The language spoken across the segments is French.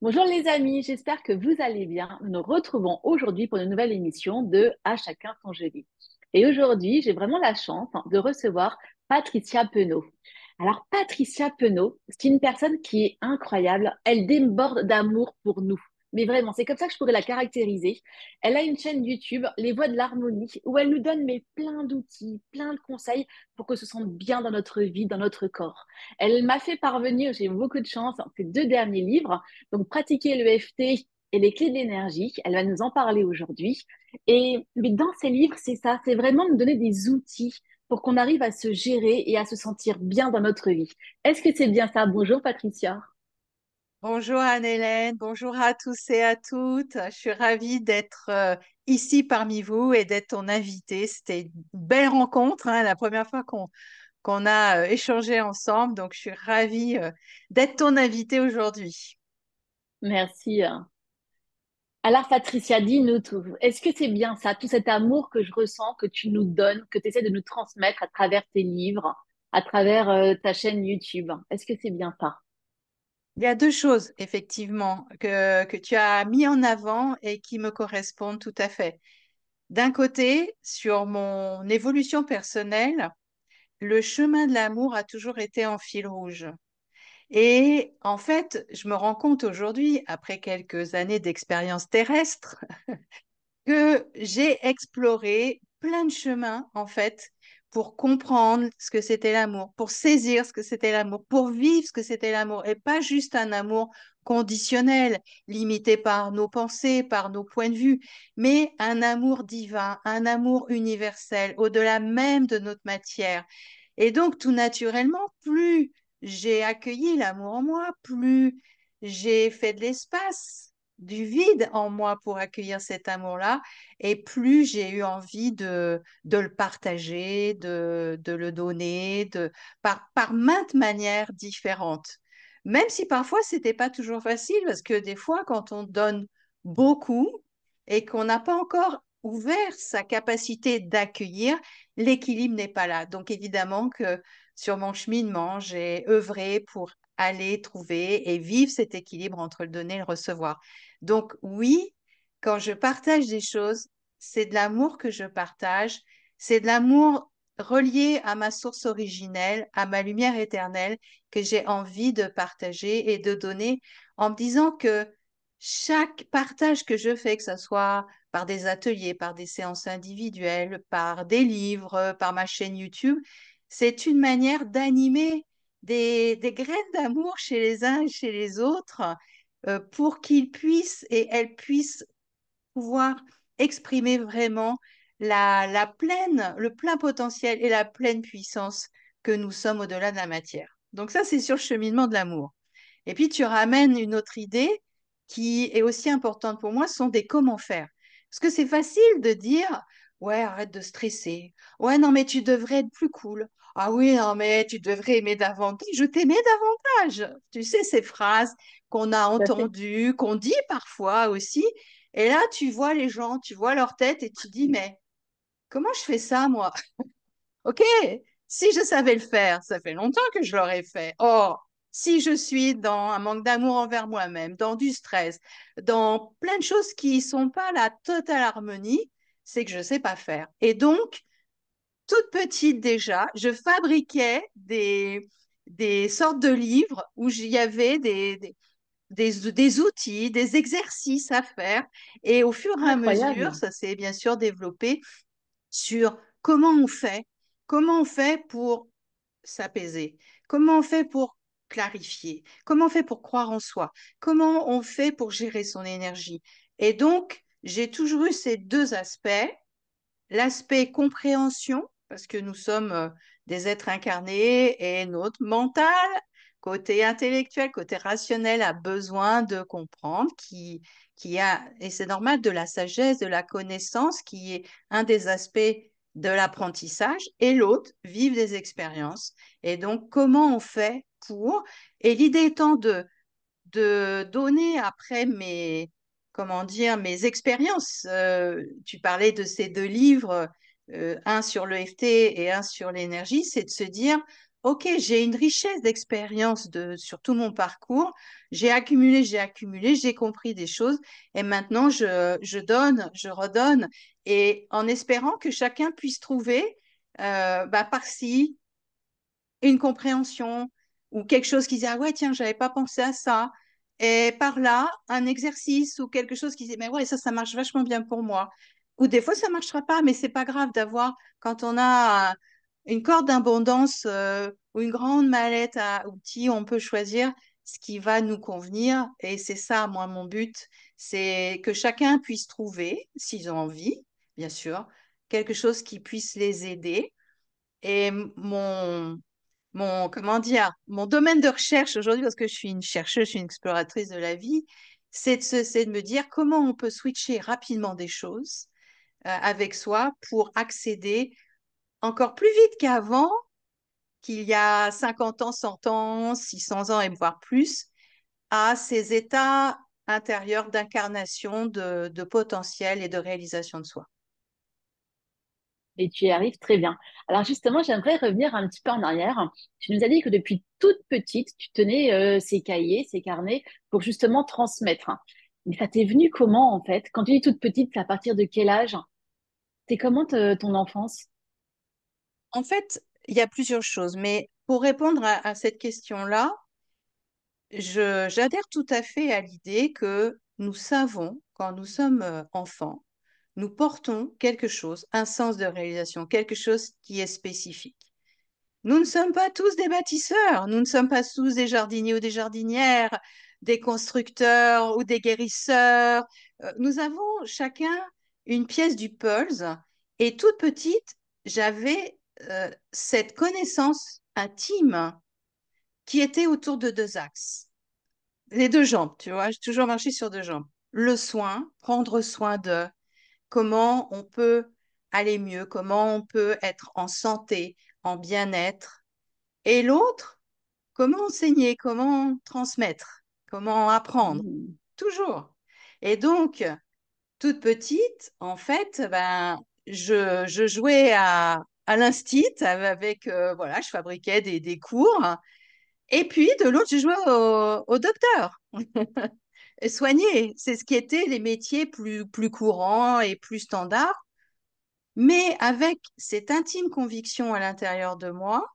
Bonjour les amis, j'espère que vous allez bien. Nous nous retrouvons aujourd'hui pour une nouvelle émission de À chacun son jeudi. Et aujourd'hui, j'ai vraiment la chance de recevoir Patricia Penaud. Alors Patricia Penaud, c'est une personne qui est incroyable. Elle déborde d'amour pour nous. Mais vraiment, c'est comme ça que je pourrais la caractériser. Elle a une chaîne YouTube, Les Voix de l'Harmonie, où elle nous donne plein d'outils, plein de conseils pour que ce sente bien dans notre vie, dans notre corps. Elle m'a fait parvenir, j'ai eu beaucoup de chance, ces deux derniers livres donc, pratiquer l'EFT et les clés de l'énergie, elle va nous en parler aujourd'hui. Et mais dans ces livres, c'est ça, c'est vraiment nous donner des outils pour qu'on arrive à se gérer et à se sentir bien dans notre vie. Est-ce que c'est bien ça? Bonjour Patricia. Bonjour Anne-Hélène, bonjour à tous et à toutes. Je suis ravie d'être ici parmi vous et d'être ton invitée. C'était une belle rencontre, hein, la première fois qu'on a échangé ensemble. Donc, je suis ravie d'être ton invitée aujourd'hui. Merci. Alors Patricia, dis-nous tout. Est-ce que c'est bien ça, tout cet amour que je ressens, que tu nous donnes, que tu essaies de nous transmettre à travers tes livres, à travers ta chaîne YouTube? Est-ce que c'est bien ça? Il y a deux choses, effectivement, que tu as mis en avant et qui me correspondent tout à fait. D'un côté, sur mon évolution personnelle, le chemin de l'amour a toujours été en fil rouge. Et en fait, je me rends compte aujourd'hui, après quelques années d'expérience terrestre, que j'ai exploré plein de chemins, en fait, pour comprendre ce que c'était l'amour, pour saisir ce que c'était l'amour, pour vivre ce que c'était l'amour, et pas juste un amour conditionnel, limité par nos pensées, par nos points de vue, mais un amour divin, un amour universel, au-delà même de notre matière. Et donc, tout naturellement, plus j'ai accueilli l'amour en moi, plus j'ai fait de l'espace, du vide en moi pour accueillir cet amour-là, et plus j'ai eu envie de le partager, de le donner, par maintes manières différentes. Même si parfois, c'était pas toujours facile, parce que des fois, quand on donne beaucoup et qu'on n'a pas encore ouvert sa capacité d'accueillir, l'équilibre n'est pas là. Donc évidemment que sur mon cheminement, j'ai œuvré pour aller trouver et vivre cet équilibre entre le donner et le recevoir. Donc oui, quand je partage des choses, c'est de l'amour que je partage, c'est de l'amour relié à ma source originelle, à ma lumière éternelle, que j'ai envie de partager et de donner en me disant que chaque partage que je fais, que ce soit par des ateliers, par des séances individuelles, par des livres, par ma chaîne YouTube, c'est une manière d'animer des graines d'amour chez les uns et chez les autres pour qu'ils puissent et elles puissent pouvoir exprimer vraiment le plein potentiel et la pleine puissance que nous sommes au-delà de la matière. Donc ça, c'est sur le cheminement de l'amour. Et puis, tu ramènes une autre idée qui est aussi importante pour moi, ce sont des comment faire. Parce que c'est facile de dire, ouais, arrête de stresser. Ouais, non, mais tu devrais être plus cool. Ah oui, non, mais tu devrais aimer davantage. Je t'aimais davantage. Tu sais, ces phrases qu'on a Tout à fait. entendues, qu'on dit parfois aussi. Et là, tu vois les gens, tu vois leur tête et tu dis, mais comment je fais ça, moi? OK, si je savais le faire, ça fait longtemps que je l'aurais fait. Or, si je suis dans un manque d'amour envers moi-même, dans du stress, dans plein de choses qui ne sont pas la totale harmonie, c'est que je ne sais pas faire. Et donc, toute petite déjà, je fabriquais des sortes de livres où il y avait des outils, des exercices à faire. Et au fur et à mesure, Incroyable. ça s'est bien sûr développé sur comment on fait pour s'apaiser, comment on fait pour clarifier, comment on fait pour croire en soi, comment on fait pour gérer son énergie. Et donc, j'ai toujours eu ces deux aspects, l'aspect compréhension, parce que nous sommes des êtres incarnés et notre mental, côté intellectuel, côté rationnel, a besoin de comprendre, et c'est normal, de la sagesse, de la connaissance, qui est un des aspects de l'apprentissage, et l'autre, vivre des expériences. Et donc, comment on fait pour, et l'idée étant de donner après comment dire, mes expériences. Tu parlais de ces deux livres un sur l'EFT et un sur l'énergie, c'est de se dire, OK, j'ai une richesse d'expérience sur tout mon parcours, j'ai accumulé, j'ai compris des choses, et maintenant je donne, je redonne, et en espérant que chacun puisse trouver par-ci une compréhension ou quelque chose qui disait, ah ouais, tiens, j'avais pas pensé à ça. Et par là, un exercice ou quelque chose qui disait, mais ouais, ça marche vachement bien pour moi. Ou des fois, ça marchera pas, mais c'est pas grave d'avoir, quand on a une corde d'abondance ou une grande mallette à outils, on peut choisir ce qui va nous convenir. Et c'est ça, moi, mon but, c'est que chacun puisse trouver, s'ils ont envie, bien sûr, quelque chose qui puisse les aider. Et comment dire, mon domaine de recherche aujourd'hui, parce que je suis une chercheuse, je suis une exploratrice de la vie, c'est de me dire comment on peut switcher rapidement des choses avec soi pour accéder encore plus vite qu'avant, qu'il y a 50 ans, 100 ans, 600 ans et voire plus, à ces états intérieurs d'incarnation, de potentiel et de réalisation de soi. Et tu y arrives très bien. Alors justement, j'aimerais revenir un petit peu en arrière. Tu nous as dit que depuis toute petite, tu tenais ces cahiers, ces carnets pour justement transmettre. Mais ça t'est venu comment en fait? Quand tu dis toute petite, c'est à partir de quel âge? C'est comment ton enfance? En fait, il y a plusieurs choses, mais pour répondre à cette question-là, j'adhère tout à fait à l'idée que nous savons, quand nous sommes enfants, nous portons quelque chose, un sens de réalisation, quelque chose qui est spécifique. Nous ne sommes pas tous des bâtisseurs, nous ne sommes pas tous des jardiniers ou des jardinières, des constructeurs ou des guérisseurs. Nous avons chacun une pièce du puzzle et toute petite, j'avais cette connaissance intime qui était autour de deux axes. Les deux jambes, tu vois, j'ai toujours marché sur deux jambes. Le soin, prendre soin de, comment on peut aller mieux, comment on peut être en santé, en bien-être. Et l'autre, comment enseigner, comment transmettre, comment apprendre, Hmm. toujours. Et donc, toute petite, en fait, ben, je jouais à l'instit avec, voilà, je fabriquais des cours. Et puis, de l'autre, je jouais au docteur. Et soigner, c'est ce qui était les métiers plus courants et plus standards, mais avec cette intime conviction à l'intérieur de moi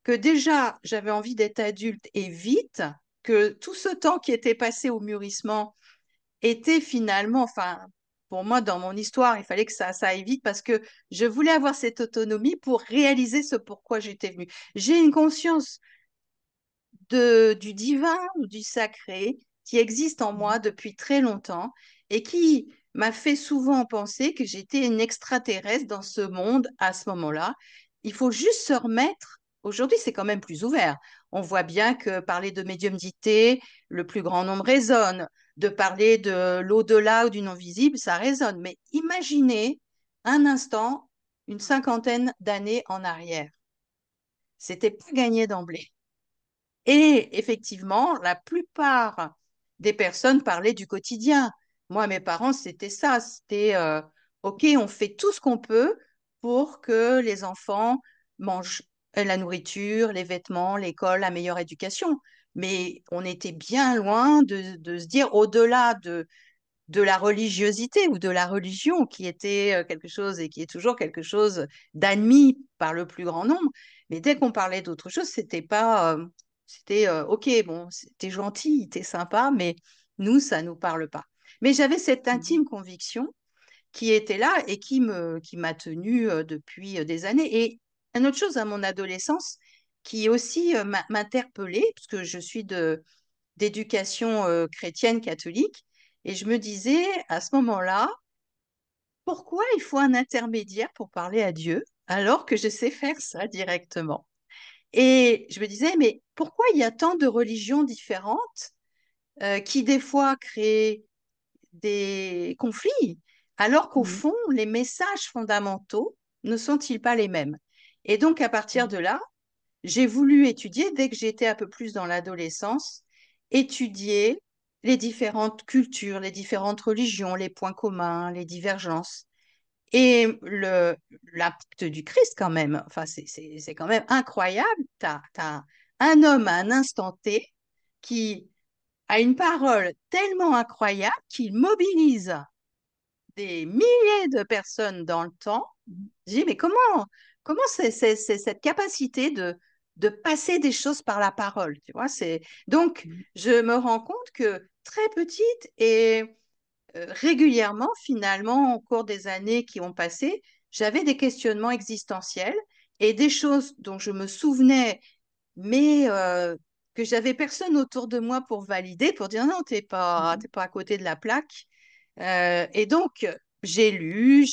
que déjà j'avais envie d'être adulte et vite, que tout ce temps qui était passé au mûrissement était finalement, enfin, pour moi, dans mon histoire, il fallait que ça aille vite parce que je voulais avoir cette autonomie pour réaliser ce pourquoi j'étais venue. J'ai une conscience du divin ou du sacré qui existe en moi depuis très longtemps et qui m'a fait souvent penser que j'étais une extraterrestre dans ce monde à ce moment-là. Il faut juste se remettre. Aujourd'hui, c'est quand même plus ouvert. On voit bien que parler de médiumnité, le plus grand nombre résonne. De parler de l'au-delà ou du non-visible, ça résonne. Mais imaginez un instant, une cinquantaine d'années en arrière. C'était pas gagné d'emblée. Et effectivement, la plupart des personnes parlaient du quotidien. Moi, mes parents, c'était ça. C'était, OK, on fait tout ce qu'on peut pour que les enfants mangent la nourriture, les vêtements, l'école, la meilleure éducation. Mais on était bien loin de se dire au-delà de la religiosité ou de la religion qui était quelque chose et qui est toujours quelque chose d'admis par le plus grand nombre. Mais dès qu'on parlait d'autre chose, c'était pas, c'était OK, bon, t'es gentil, t'es sympa, mais nous, ça nous parle pas. Mais j'avais cette Mhm. intime conviction qui était là et qui m'a tenue depuis des années. Et une autre chose à mon adolescence qui aussi m'interpellait, puisque je suis d'éducation chrétienne catholique. Et je me disais à ce moment-là, pourquoi il faut un intermédiaire pour parler à Dieu alors que je sais faire ça directement? Et je me disais, mais pourquoi il y a tant de religions différentes qui des fois créent des conflits alors qu'au Mhm. fond, les messages fondamentaux ne sont-ils pas les mêmes? Et donc à partir de là, j'ai voulu étudier, dès que j'étais un peu plus dans l'adolescence, étudier les différentes cultures, les différentes religions, les points communs, les divergences. Et l'impact du Christ, quand même, enfin, c'est quand même incroyable. Tu as un homme à un instant T qui a une parole tellement incroyable qu'il mobilise des milliers de personnes dans le temps. Je dis, mais comment c'est cette capacité de passer des choses par la parole, tu vois, donc, je me rends compte que très petite et régulièrement, finalement, au cours des années qui ont passé, j'avais des questionnements existentiels et des choses dont je me souvenais, mais que j'avais personne autour de moi pour valider, pour dire non, t'es pas à côté de la plaque. Et donc, j'ai lu,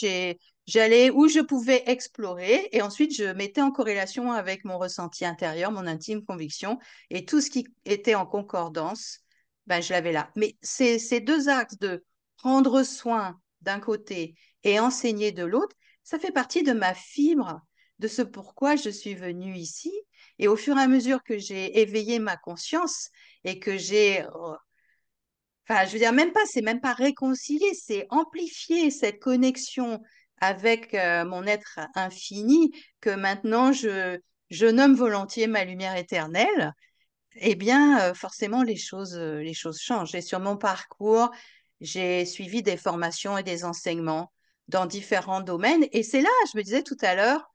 j'allais où je pouvais explorer, et ensuite je mettais en corrélation avec mon ressenti intérieur, mon intime conviction, et tout ce qui était en concordance, ben, je l'avais là. Mais ces deux axes de prendre soin d'un côté et enseigner de l'autre, ça fait partie de ma fibre, de ce pourquoi je suis venue ici. Et au fur et à mesure que j'ai éveillé ma conscience et que j'ai enfin, je veux dire, même pas, c'est même pas réconcilier, c'est amplifier cette connexion avec mon être infini que maintenant je nomme volontiers ma lumière éternelle. Eh bien, forcément, les choses changent. Et sur mon parcours, j'ai suivi des formations et des enseignements dans différents domaines. Et c'est là, je me disais tout à l'heure,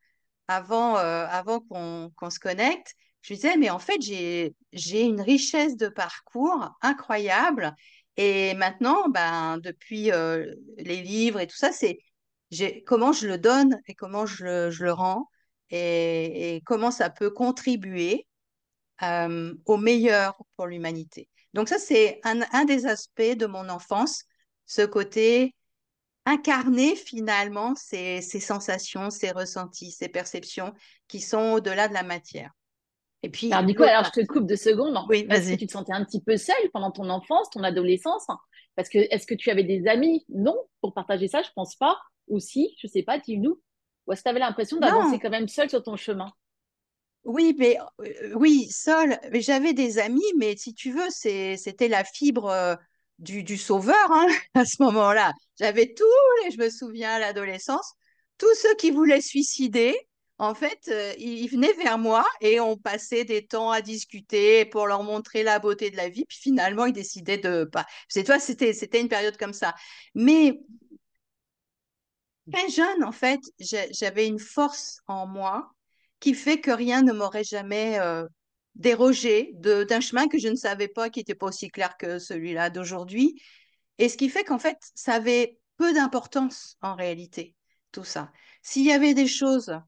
avant qu'on se connecte, je disais, mais en fait, j'ai une richesse de parcours incroyable. Et maintenant, ben, depuis les livres et tout ça, comment je le donne et comment je le rends et comment ça peut contribuer au meilleur pour l'humanité. Donc ça, c'est un des aspects de mon enfance, ce côté incarner finalement ces sensations, ces ressentis, ces perceptions qui sont au-delà de la matière. Et puis Alors, du coup, l'autre alors je te partie, coupe 2 secondes. oui, Est-ce que vas-y. tu te sentais un petit peu seule pendant ton enfance, ton adolescence? Parce que est-ce que tu avais des amis? Non, pour partager ça, je pense pas. Ou si, je sais pas, dis-nous. Ou est-ce que tu avais l'impression d'avancer Non, quand même seule sur ton chemin? oui, mais oui, seule, mais j'avais des amis, mais si tu veux, c'était la fibre du sauveur hein, à ce moment-là. J'avais je me souviens à l'adolescence, tous ceux qui voulaient suicider, en fait, ils venaient vers moi et on passait des temps à discuter pour leur montrer la beauté de la vie. Puis finalement, ils décidaient de pas. C'est toi, c'était une période comme ça. Mais très jeune, en fait, j'avais une force en moi qui fait que rien ne m'aurait jamais dérogé d'un chemin que je ne savais pas, qui n'était pas aussi clair que celui-là d'aujourd'hui. Et ce qui fait qu'en fait, ça avait peu d'importance en réalité, tout ça. S'il y avait des choses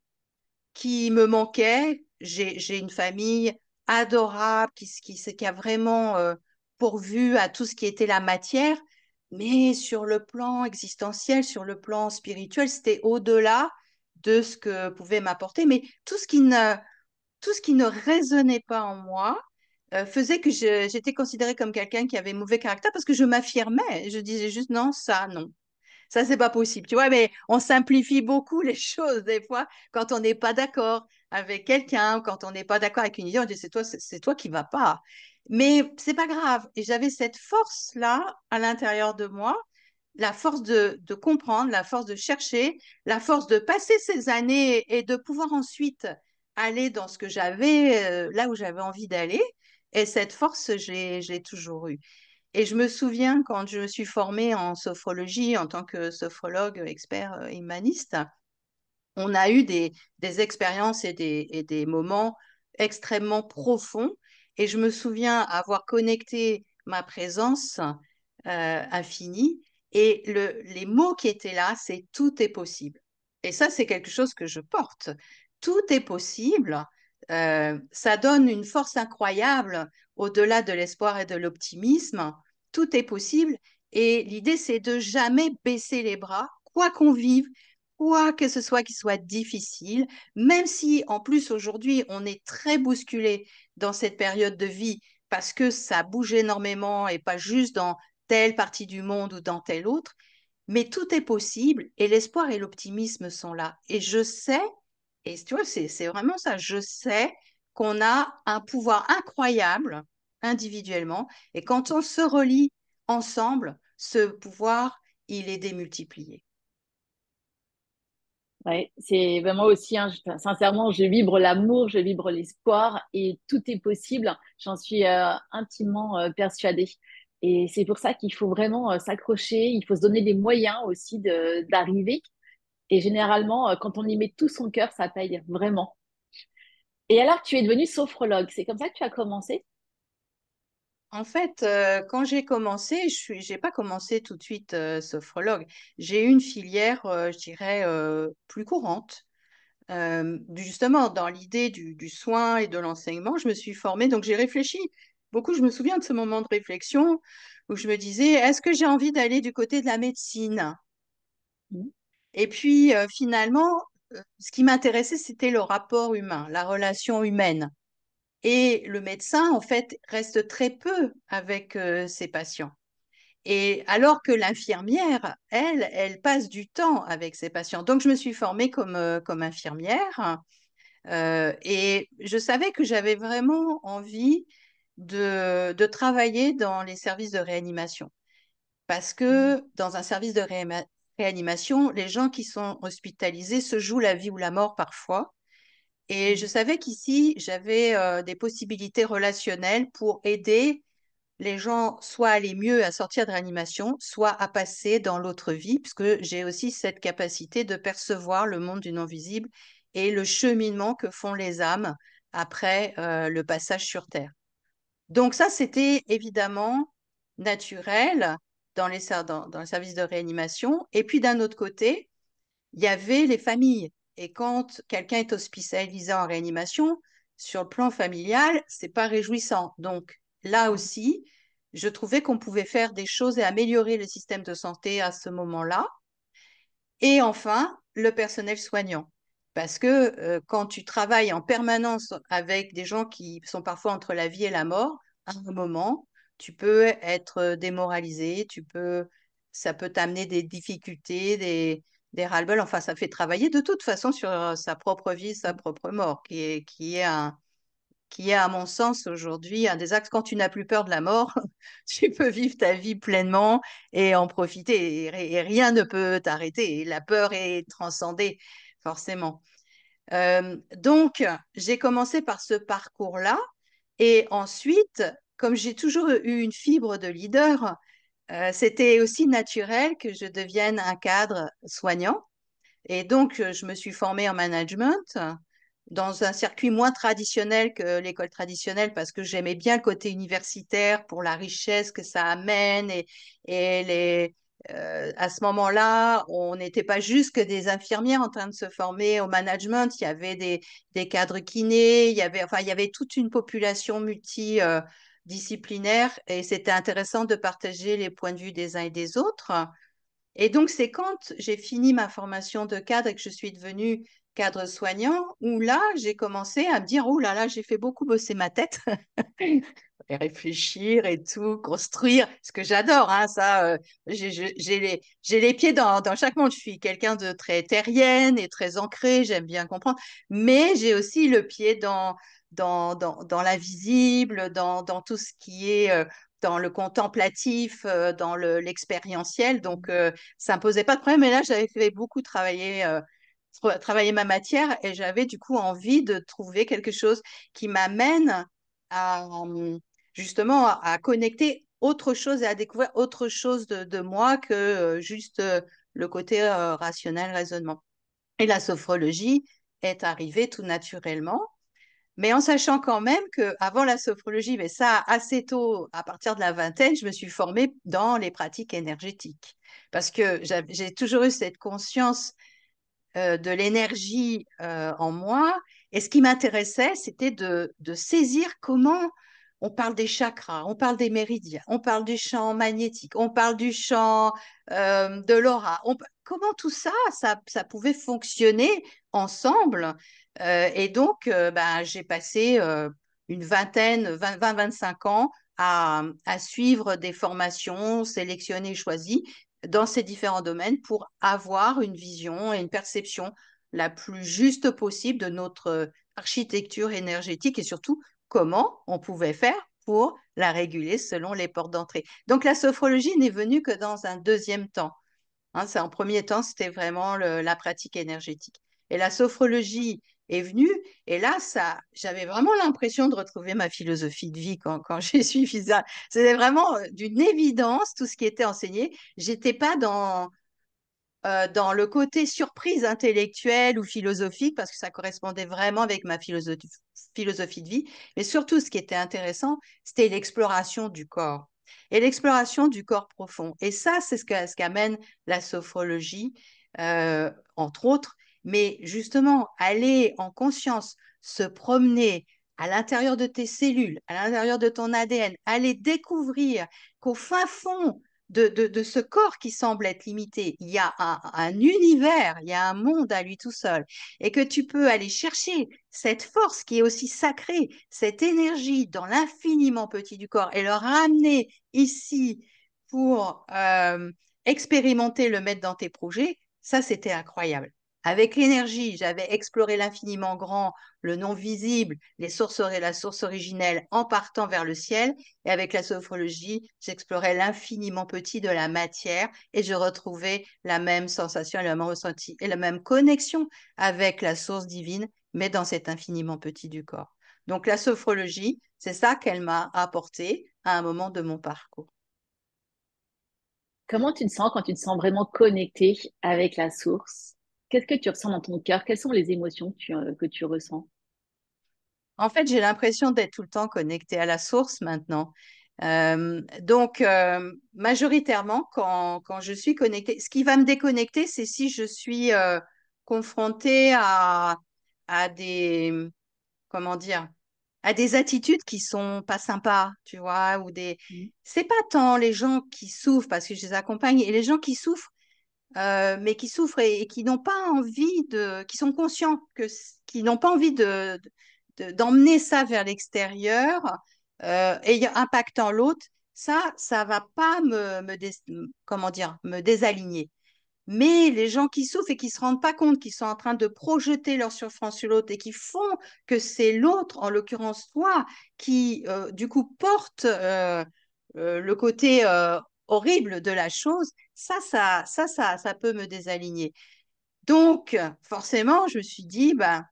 qui me manquaient, j'ai une famille adorable qui a vraiment pourvu à tout ce qui était la matière, mais sur le plan existentiel, sur le plan spirituel, c'était au-delà de ce que pouvait m'apporter. Mais tout ce qui ne résonnait pas en moi faisait que j'étais considérée comme quelqu'un qui avait mauvais caractère parce que je m'affirmais. Je disais juste non, ça, non. Ça, c'est pas possible, tu vois, mais on simplifie beaucoup les choses des fois quand on n'est pas d'accord avec quelqu'un, quand on n'est pas d'accord avec une idée, on dit c'est toi qui va pas. Mais c'est pas grave. Et j'avais cette force-là à l'intérieur de moi, la force de comprendre, la force de chercher, la force de passer ces années et de pouvoir ensuite aller dans ce que j'avais, là où j'avais envie d'aller. Et cette force, j'ai toujours eu. Et je me souviens quand je me suis formée en sophrologie en tant que sophrologue expert humaniste, on a eu des expériences et des moments extrêmement profonds. Et je me souviens avoir connecté ma présence infinie et les mots qui étaient là, c'est tout est possible. Et ça, c'est quelque chose que je porte. Tout est possible. Ça donne une force incroyable au-delà de l'espoir et de l'optimisme. Tout est possible. Et l'idée, c'est de jamais baisser les bras, quoi qu'on vive, quoi que ce soit qui soit difficile, même si en plus aujourd'hui on est très bousculé dans cette période de vie parce que ça bouge énormément et pas juste dans telle partie du monde ou dans telle autre, mais tout est possible et l'espoir et l'optimisme sont là. Et je sais, et tu vois, c'est vraiment ça, je sais qu'on a un pouvoir incroyable individuellement et quand on se relie ensemble, ce pouvoir, il est démultiplié. Ouais, c'est ben, moi aussi, hein, sincèrement, je vibre l'amour, je vibre l'espoir et tout est possible. J'en suis intimement persuadée. Et c'est pour ça qu'il faut vraiment s'accrocher, il faut se donner les moyens aussi d'arriver. Et généralement, quand on y met tout son cœur, ça paye vraiment. Et alors, tu es devenue sophrologue. C'est comme ça que tu as commencé? En fait, quand j'ai commencé, j'ai pas commencé tout de suite sophrologue. J'ai eu une filière, je dirais, plus courante. Justement, dans l'idée du soin et de l'enseignement, je me suis formée, donc j'ai réfléchi beaucoup. Je me souviens de ce moment de réflexion où je me disais, est-ce que j'ai envie d'aller du côté de la médecine? Mhm. Et puis, finalement, ce qui m'intéressait, c'était le rapport humain, la relation humaine. Et le médecin, en fait, reste très peu avec ses patients. Et alors que l'infirmière, elle passe du temps avec ses patients. Donc, je me suis formée comme infirmière et je savais que j'avais vraiment envie de travailler dans les services de réanimation. Parce que dans un service de réanimation, les gens qui sont hospitalisés se jouent la vie ou la mort parfois. Et je savais qu'ici, j'avais des possibilités relationnelles pour aider les gens soit à aller mieux à sortir de réanimation, soit à passer dans l'autre vie, puisque j'ai aussi cette capacité de percevoir le monde du non-visible et le cheminement que font les âmes après le passage sur Terre. Donc ça, c'était évidemment naturel dans les services de réanimation. Et puis d'un autre côté, il y avait les familles. Et quand quelqu'un est hospitalisé en réanimation, sur le plan familial, c'est pas réjouissant. Donc là aussi, je trouvais qu'on pouvait faire des choses et améliorer le système de santé à ce moment-là. Et enfin, le personnel soignant. Parce que quand tu travailles en permanence avec des gens qui sont parfois entre la vie et la mort, à un moment, tu peux être démoralisé, ça peut t'amener des difficultés, des ras-le-bol. Enfin, ça fait travailler de toute façon sur sa propre vie, sa propre mort, qui est, à mon sens, aujourd'hui, un des axes. Quand tu n'as plus peur de la mort, tu peux vivre ta vie pleinement et en profiter. Et rien ne peut t'arrêter. Et la peur est transcendée, forcément. Donc, j'ai commencé par ce parcours-là. Et ensuite, comme j'ai toujours eu une fibre de leader, c'était aussi naturel que je devienne un cadre soignant. Et donc, je me suis formée en management dans un circuit moins traditionnel que l'école traditionnelle parce que j'aimais bien le côté universitaire pour la richesse que ça amène à ce moment-là, on n'était pas juste que des infirmières en train de se former au management, il y avait des cadres kinés, il y avait toute une population multidisciplinaire et c'était intéressant de partager les points de vue des uns et des autres. Et donc, c'est quand j'ai fini ma formation de cadre et que je suis devenue cadre soignant, où là, j'ai commencé à me dire, oh là là, j'ai fait beaucoup bosser ma tête, et réfléchir et tout, construire, ce que j'adore, hein, ça, j'ai les pieds dans chaque monde. Je suis quelqu'un de très terrienne et très ancré, j'aime bien comprendre, mais j'ai aussi le pied dans l'invisible, dans tout ce qui est dans le contemplatif, dans l'expérientiel. Donc, ça ne me posait pas de problème. Et là, j'avais fait beaucoup travailler ma matière et j'avais du coup envie de trouver quelque chose qui m'amène à justement à connecter autre chose et à découvrir autre chose de moi que juste le côté rationnel, raisonnement. Et la sophrologie est arrivée tout naturellement. Mais en sachant quand même que avant la sophrologie, mais ça assez tôt, à partir de la vingtaine, je me suis formée dans les pratiques énergétiques. Parce que j'ai toujours eu cette conscience de l'énergie en moi. Et ce qui m'intéressait, c'était de saisir comment on parle des chakras, on parle des méridiens, on parle du champ magnétique, on parle du champ de l'aura. Comment tout ça, ça pouvait fonctionner ensemble. Et donc, ben, j'ai passé une vingtaine, 25 ans à suivre des formations sélectionnées, choisies dans ces différents domaines pour avoir une vision et une perception la plus juste possible de notre architecture énergétique et surtout comment on pouvait faire pour la réguler selon les portes d'entrée. Donc la sophrologie n'est venue que dans un deuxième temps. Hein, c'est en premier temps, c'était vraiment la pratique énergétique. Et la sophrologie est venue, et là, ça, j'avais vraiment l'impression de retrouver ma philosophie de vie quand j'ai suivi ça. C'était vraiment d'une évidence tout ce qui était enseigné. J'étais pas dans le côté surprise intellectuelle ou philosophique, parce que ça correspondait vraiment avec ma philosophie de vie. Mais surtout, ce qui était intéressant, c'était l'exploration du corps et l'exploration du corps profond. Et ça, c'est ce qu'amène la sophrologie, entre autres. Mais justement, aller en conscience, se promener à l'intérieur de tes cellules, à l'intérieur de ton ADN, aller découvrir qu'au fin fond de ce corps qui semble être limité. Il y a un univers, il y a un monde à lui tout seul. Et que tu peux aller chercher cette force qui est aussi sacrée, cette énergie dans l'infiniment petit du corps et le ramener ici pour expérimenter, le mettre dans tes projets, ça, c'était incroyable. Avec l'énergie, j'avais exploré l'infiniment grand, le non visible, les sources et la source originelle en partant vers le ciel. Et avec la sophrologie, j'explorais l'infiniment petit de la matière et je retrouvais la même sensation, le même ressenti et la même connexion avec la source divine, mais dans cet infiniment petit du corps. Donc la sophrologie, c'est ça qu'elle m'a apporté à un moment de mon parcours. Comment tu te sens quand tu te sens vraiment connecté avec la source? Qu'est-ce que tu ressens dans ton cœur? Quelles sont les émotions que tu ressens? En fait, j'ai l'impression d'être tout le temps connectée à la source maintenant. Majoritairement, quand je suis connectée, ce qui va me déconnecter, c'est si je suis confrontée à des, comment dire, à des attitudes qui sont pas sympas, tu vois, ou des. Mm. C'est pas tant les gens qui souffrent, parce que je les accompagne, et les gens qui souffrent, mais qui souffrent et qui n'ont pas envie qui sont conscients qui n'ont pas envie d'emmener ça vers l'extérieur, et impactant l'autre, ça va pas comment dire, me désaligner. Mais les gens qui souffrent et qui se rendent pas compte qu'ils sont en train de projeter leur souffrance sur l'autre et qui font que c'est l'autre, en l'occurrence toi, qui du coup porte le côté horrible de la chose, ça peut me désaligner. Donc, forcément, je me suis dit, ben,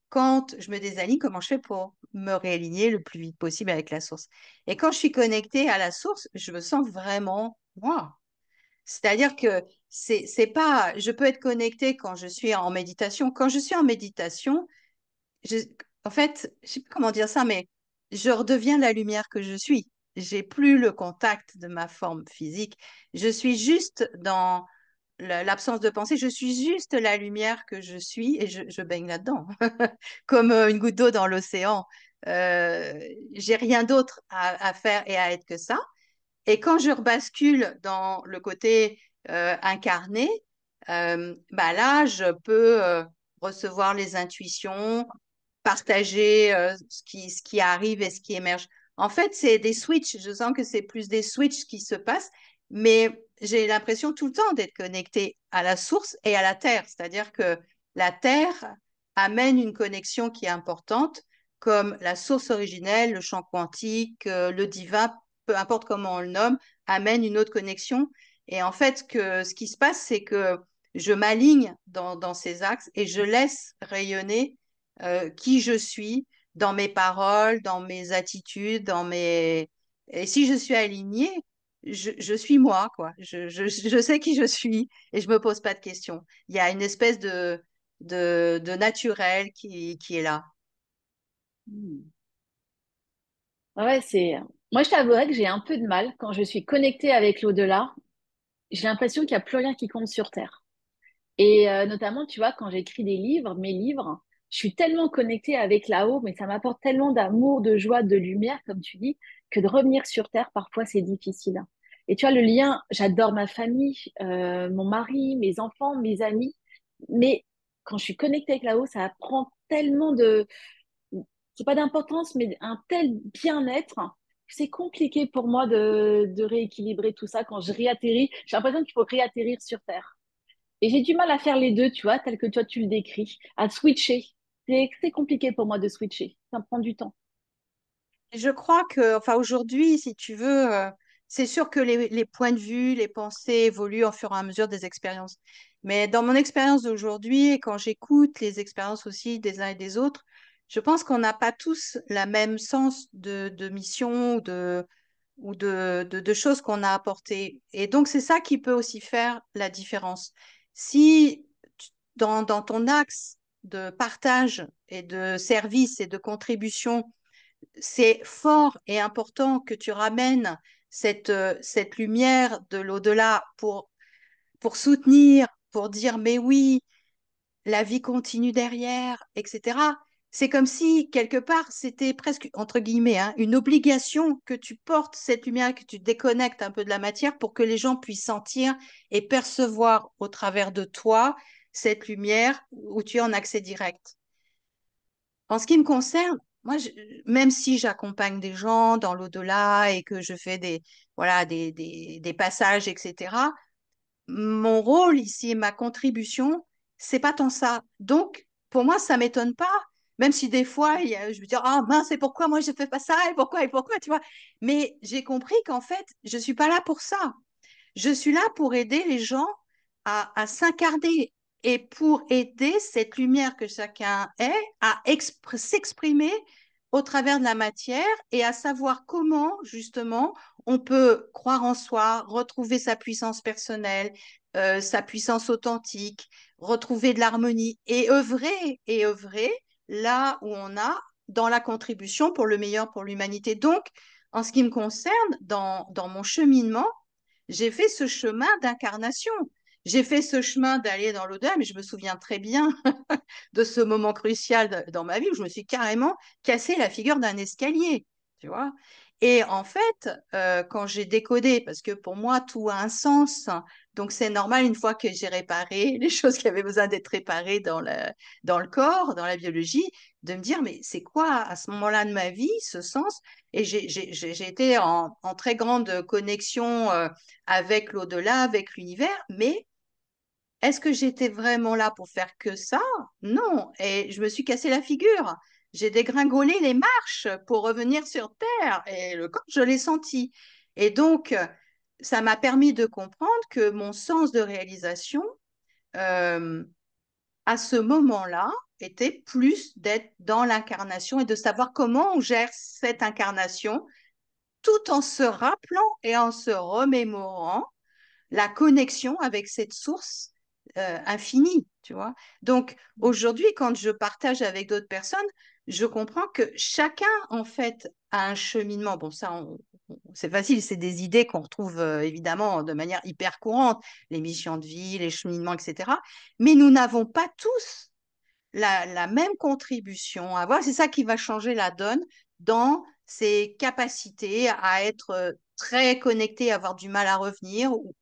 quand je me désaligne, comment je fais pour me réaligner le plus vite possible avec la source? Et quand je suis connectée à la source, je me sens vraiment moi. C'est-à-dire que c'est pas, je peux être connectée quand je suis en méditation. Quand je suis en méditation, je, en fait, je sais pas comment dire ça, mais je redeviens la lumière que je suis. J'ai plus le contact de ma forme physique. Je suis juste dans l'absence de pensée. Je suis juste la lumière que je suis et je baigne là-dedans, comme une goutte d'eau dans l'océan. Euh, j'ai rien d'autre à faire et à être que ça. Et quand je rebascule dans le côté incarné, bah là, je peux recevoir les intuitions, partager ce qui arrive et ce qui émerge. En fait, c'est des switches. Je sens que c'est plus des switches qui se passent, mais j'ai l'impression tout le temps d'être connectée à la source et à la terre. C'est-à-dire que la terre amène une connexion qui est importante, comme la source originelle, le champ quantique, le divin, peu importe comment on le nomme, amène une autre connexion. Et en fait, ce qui se passe, c'est que je m'aligne dans ces axes et je laisse rayonner qui je suis dans mes paroles, dans mes attitudes, dans mes. Et si je suis alignée, je suis moi, quoi. Je sais qui je suis et je me pose pas de questions. Il y a une espèce de naturel qui est là. Mm. Ouais, moi, je t'avouerais que j'ai un peu de mal quand je suis connectée avec l'au-delà. J'ai l'impression qu'il n'y a plus rien qui compte sur Terre. Et notamment, tu vois, quand j'écris des livres, mes livres, je suis tellement connectée avec là-haut, mais ça m'apporte tellement d'amour, de joie, de lumière, comme tu dis, que de revenir sur Terre, parfois, c'est difficile. Et tu vois, le lien, j'adore ma famille, mon mari, mes enfants, mes amis, mais quand je suis connectée avec là-haut, ça prend tellement c'est pas d'importance, mais un tel bien-être que c'est compliqué pour moi de rééquilibrer tout ça quand je réatterris. J'ai l'impression qu'il faut réatterrir sur Terre. Et j'ai du mal à faire les deux, tu vois, tel que toi tu le décris, à switcher. C'est compliqué pour moi de switcher. Ça me prend du temps. Je crois que, enfin, aujourd'hui, si tu veux, c'est sûr que les points de vue, les pensées évoluent au fur et à mesure des expériences. Mais dans mon expérience d'aujourd'hui, et quand j'écoute les expériences aussi des uns et des autres, je pense qu'on n'a pas tous la même sens de mission ou de choses qu'on a apportées. Et donc, c'est ça qui peut aussi faire la différence. Si dans ton axe de partage et de service et de contribution, c'est fort et important que tu ramènes cette lumière de l'au-delà pour soutenir, pour dire, mais oui, la vie continue derrière, etc. C'est comme si, quelque part, c'était presque, entre guillemets, hein, une obligation que tu portes cette lumière, que tu déconnectes un peu de la matière pour que les gens puissent sentir et percevoir au travers de toi cette lumière où tu es en accès direct. En ce qui me concerne, moi, même si j'accompagne des gens dans l'au-delà et que je fais voilà, des passages, etc., mon rôle ici et ma contribution, c'est pas tant ça. Donc, pour moi, ça m'étonne pas, même si des fois, je me dis, ah mince, et pourquoi moi je fais pas ça, et pourquoi, tu vois. Mais j'ai compris qu'en fait, je suis pas là pour ça. Je suis là pour aider les gens à s'incarner et pour aider cette lumière que chacun est à s'exprimer au travers de la matière et à savoir comment, justement, on peut croire en soi, retrouver sa puissance personnelle, sa puissance authentique, retrouver de l'harmonie et œuvrer là où on a dans la contribution pour le meilleur pour l'humanité. Donc, en ce qui me concerne, dans mon cheminement, j'ai fait ce chemin d'incarnation. J'ai fait ce chemin d'aller dans l'au-delà, mais je me souviens très bien de ce moment crucial dans ma vie où je me suis carrément cassé la figure d'un escalier, tu vois. Et en fait, quand j'ai décodé, parce que pour moi, tout a un sens, donc c'est normal une fois que j'ai réparé les choses qui avaient besoin d'être réparées dans le corps, dans la biologie, de me dire, mais c'est quoi à ce moment-là de ma vie, ce sens? Et j'ai été en très grande connexion avec l'au-delà, avec l'univers, mais est-ce que j'étais vraiment là pour faire que ça? Non. Et je me suis cassé la figure. J'ai dégringolé les marches pour revenir sur Terre et le corps, je l'ai senti. Et donc, ça m'a permis de comprendre que mon sens de réalisation, euh, à ce moment-là, était plus d'être dans l'incarnation et de savoir comment on gère cette incarnation tout en se rappelant et en se remémorant la connexion avec cette source infinie, tu vois. Donc aujourd'hui, quand je partage avec d'autres personnes, je comprends que chacun, en fait, a un cheminement. Bon, ça, c'est facile, c'est des idées qu'on retrouve évidemment de manière hyper courante, les missions de vie, les cheminements, etc. Mais nous n'avons pas tous la même contribution à avoir. C'est ça qui va changer la donne dans ses capacités à être très connecté, à avoir du mal à revenir, ou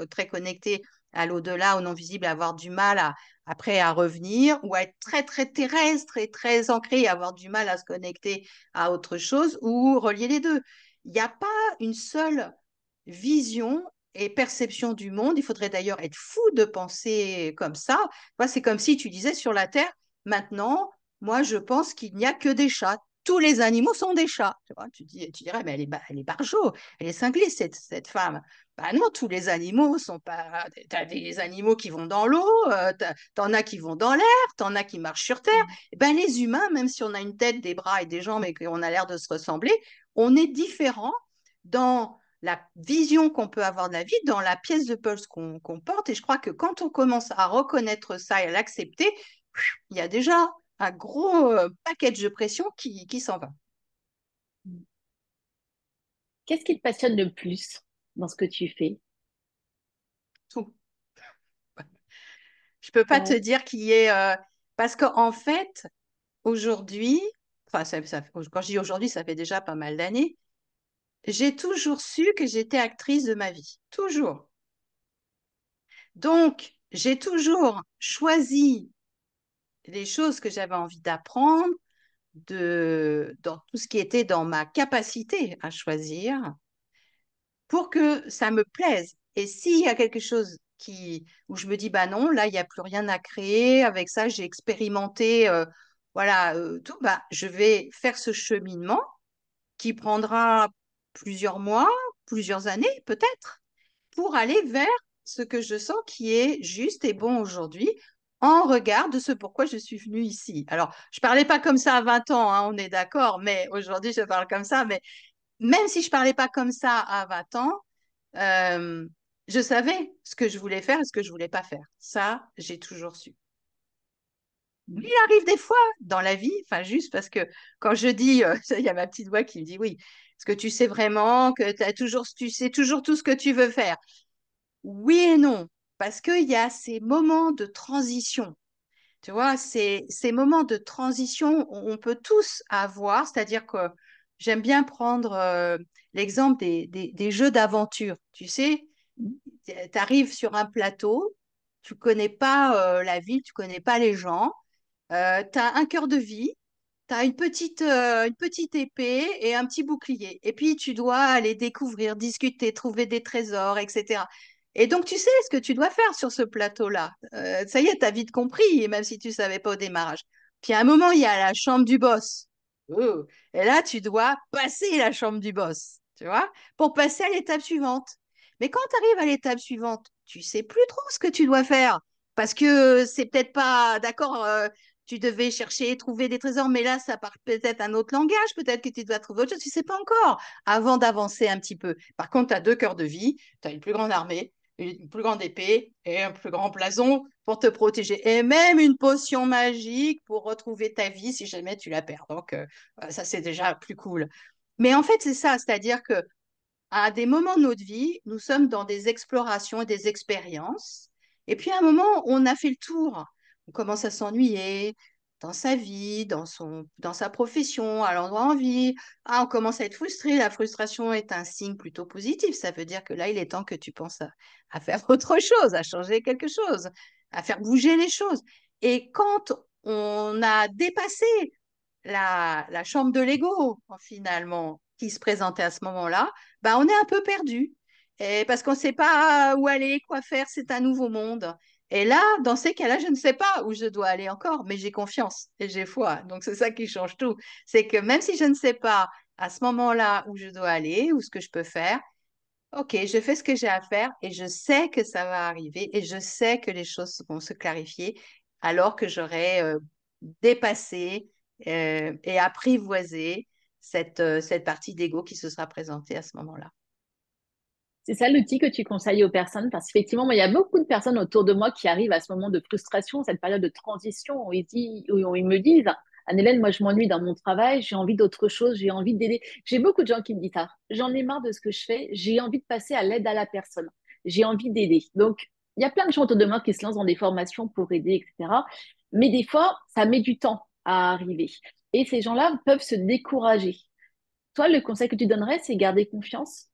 très connecté à l'au-delà, au non-visible, à avoir du mal après à revenir, ou à être très, très terrestre et très ancré, à avoir du mal à se connecter à autre chose, ou relier les deux. Il n'y a pas une seule vision et perception du monde. Il faudrait d'ailleurs être fou de penser comme ça. C'est comme si tu disais sur la Terre, maintenant, moi, je pense qu'il n'y a que des chats. Tous les animaux sont des chats. Tu vois, tu dirais, mais elle est barjot, elle est cinglée, cette femme. Ben non, tous les animaux sont pas. Tu as des animaux qui vont dans l'eau, t'en as qui vont dans l'air, t'en as qui marchent sur Terre. Ben, les humains, même si on a une tête, des bras et des jambes et qu'on a l'air de se ressembler, on est différents dans la vision qu'on peut avoir de la vie, dans la pièce de puzzle qu'on porte. Et je crois que quand on commence à reconnaître ça et à l'accepter, il y a déjà un gros package de pression qui s'en va. Qu'est-ce qui te passionne le plus dans ce que tu fais? Tout. Je peux pas te Ouais. dire qu'il y ait... parce qu'en fait, aujourd'hui, enfin, quand je dis aujourd'hui, ça fait déjà pas mal d'années, j'ai toujours su que j'étais actrice de ma vie. Toujours. Donc, j'ai toujours choisi les choses que j'avais envie d'apprendre, dans tout ce qui était dans ma capacité à choisir pour que ça me plaise. Et s'il y a quelque chose où je me dis, bah non, là, il n'y a plus rien à créer, avec ça, j'ai expérimenté, voilà, tout, bah, je vais faire ce cheminement qui prendra plusieurs mois, plusieurs années peut-être, pour aller vers ce que je sens qui est juste et bon aujourd'hui en regard de ce pourquoi je suis venue ici. Alors, je parlais pas comme ça à 20 ans, hein, on est d'accord, mais aujourd'hui, je parle comme ça. Mais même si je parlais pas comme ça à 20 ans, euh, je savais ce que je voulais faire et ce que je voulais pas faire. Ça, j'ai toujours su. Il arrive des fois dans la vie, enfin juste parce que quand je dis, il y a ma petite voix qui me dit oui, est-ce que tu sais vraiment que tu sais toujours tout ce que tu veux faire? Oui et non, parce qu'il y a ces moments de transition. Tu vois, ces moments de transition, on peut tous avoir, c'est-à-dire que j'aime bien prendre l'exemple des jeux d'aventure. Tu sais, tu arrives sur un plateau, tu connais pas la ville, tu connais pas les gens, tu as un cœur de vie, tu as une petite épée et un petit bouclier. Et puis, tu dois aller découvrir, discuter, trouver des trésors, etc. Et donc, tu sais ce que tu dois faire sur ce plateau-là. Ça y est, tu as vite compris, même si tu ne savais pas au démarrage. Puis, à un moment, il y a la chambre du boss. Oh. Et là, tu dois passer la chambre du boss, tu vois, pour passer à l'étape suivante. Mais quand tu arrives à l'étape suivante, tu sais plus trop ce que tu dois faire parce que c'est peut-être pas d'accord. Tu devais chercher, trouver des trésors, mais là, ça parle peut-être un autre langage, peut-être que tu dois trouver autre chose, tu ne sais pas encore, avant d'avancer un petit peu. Par contre, tu as deux cœurs de vie, tu as une plus grande armée, une plus grande épée et un plus grand blason pour te protéger. Et même une potion magique pour retrouver ta vie si jamais tu la perds. Donc, ça, c'est déjà plus cool. Mais en fait, c'est ça, c'est-à-dire que à des moments de notre vie, nous sommes dans des explorations et des expériences. Et puis à un moment, on a fait le tour. On commence à s'ennuyer dans sa vie, dans sa profession, à l'endroit en vie. Ah, on commence à être frustré. La frustration est un signe plutôt positif. Ça veut dire que là, il est temps que tu penses à faire autre chose, à changer quelque chose, à faire bouger les choses. Et quand on a dépassé la chambre de Lego, finalement, qui se présentait à ce moment-là, bah, on est un peu perdu. Et parce qu'on ne sait pas où aller, quoi faire, c'est un nouveau monde. Et là, dans ces cas-là, je ne sais pas où je dois aller encore, mais j'ai confiance et j'ai foi. Donc, c'est ça qui change tout. C'est que même si je ne sais pas à ce moment-là où je dois aller ou ce que je peux faire, ok, je fais ce que j'ai à faire et je sais que ça va arriver et je sais que les choses vont se clarifier alors que j'aurai dépassé et apprivoisé cette partie d'ego qui se sera présentée à ce moment-là. C'est ça l'outil que tu conseilles aux personnes parce qu'effectivement, moi, il y a beaucoup de personnes autour de moi qui arrivent à ce moment de frustration, cette période de transition où ils me disent, Anne-Hélène, moi, je m'ennuie dans mon travail, j'ai envie d'autre chose, j'ai envie d'aider. J'ai beaucoup de gens qui me disent ça. J'en ai marre de ce que je fais, j'ai envie de passer à l'aide à la personne, j'ai envie d'aider. Donc, il y a plein de gens autour de moi qui se lancent dans des formations pour aider, etc. Mais des fois, ça met du temps à arriver. Et ces gens-là peuvent se décourager. Toi, le conseil que tu donnerais, c'est garder confiance.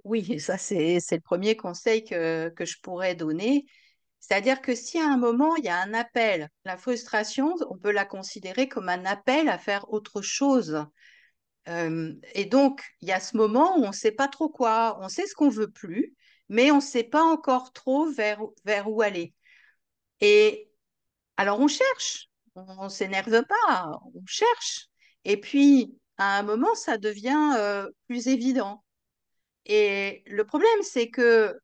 Oui, ça c'est le premier conseil que je pourrais donner. C'est-à-dire que si à un moment il y a un appel, la frustration, on peut la considérer comme un appel à faire autre chose. Et donc, il y a ce moment où on ne sait pas trop quoi, on sait ce qu'on veut plus, mais on ne sait pas encore trop vers où aller. Et alors, on cherche, on ne s'énerve pas, on cherche. Et puis, à un moment, ça devient plus évident. Et le problème, c'est que,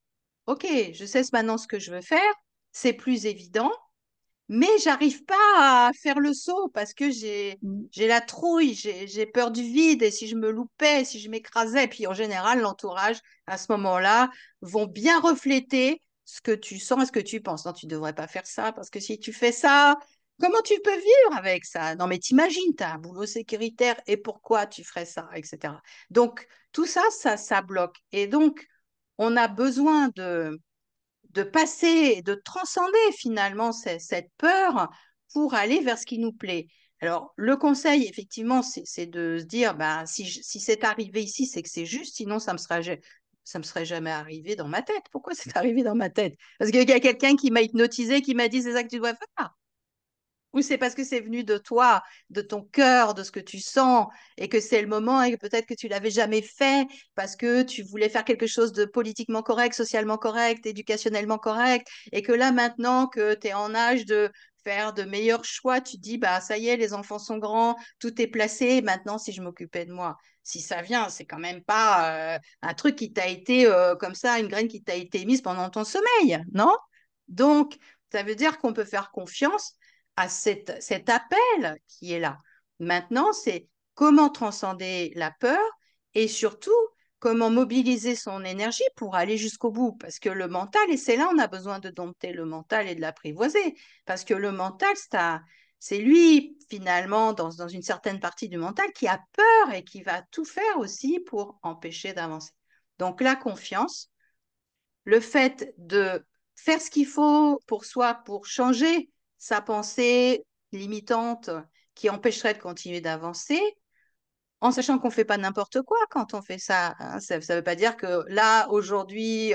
OK, je sais maintenant ce que je veux faire, c'est plus évident, mais j'arrive pas à faire le saut parce que j'ai la trouille, j'ai peur du vide et si je me loupais, si je m'écrasais, puis en général, l'entourage, à ce moment-là, vont bien refléter ce que tu sens et ce que tu penses. Non, tu devrais pas faire ça parce que si tu fais ça, comment tu peux vivre avec ça? Non, mais t'imagines, tu as un boulot sécuritaire et pourquoi tu ferais ça, etc. Donc, tout ça, ça bloque. Et donc, on a besoin de passer, de transcender finalement cette peur pour aller vers ce qui nous plaît. Alors, le conseil, effectivement, c'est de se dire, ben, si c'est arrivé ici, c'est que c'est juste, sinon ça me serait jamais arrivé dans ma tête. Pourquoi c'est arrivé dans ma tête? Parce qu'il y a quelqu'un qui m'a hypnotisé, qui m'a dit, c'est ça que tu dois faire. Ou c'est parce que c'est venu de toi, de ton cœur, de ce que tu sens, et que c'est le moment, et que peut-être que tu l'avais jamais fait parce que tu voulais faire quelque chose de politiquement correct, socialement correct, éducationnellement correct, et que là maintenant que tu es en âge de faire de meilleurs choix. Tu dis, bah, ça y est, les enfants sont grands, tout est placé. Maintenant, si je m'occupais de moi, si ça vient, c'est quand même pas un truc qui t'a été comme ça, une graine qui t'a été mise pendant ton sommeil, non? Donc, ça veut dire qu'on peut faire confiance à cet appel qui est là. Maintenant, c'est comment transcender la peur et surtout comment mobiliser son énergie pour aller jusqu'au bout. Parce que le mental, et c'est là on a besoin de dompter le mental et de l'apprivoiser. Parce que le mental, c'est lui, finalement, dans une certaine partie du mental, qui a peur et qui va tout faire aussi pour empêcher d'avancer. Donc la confiance, le fait de faire ce qu'il faut pour soi, pour changer sa pensée limitante qui empêcherait de continuer d'avancer, en sachant qu'on ne fait pas n'importe quoi quand on fait ça, hein. Ça ne veut pas dire que là, aujourd'hui,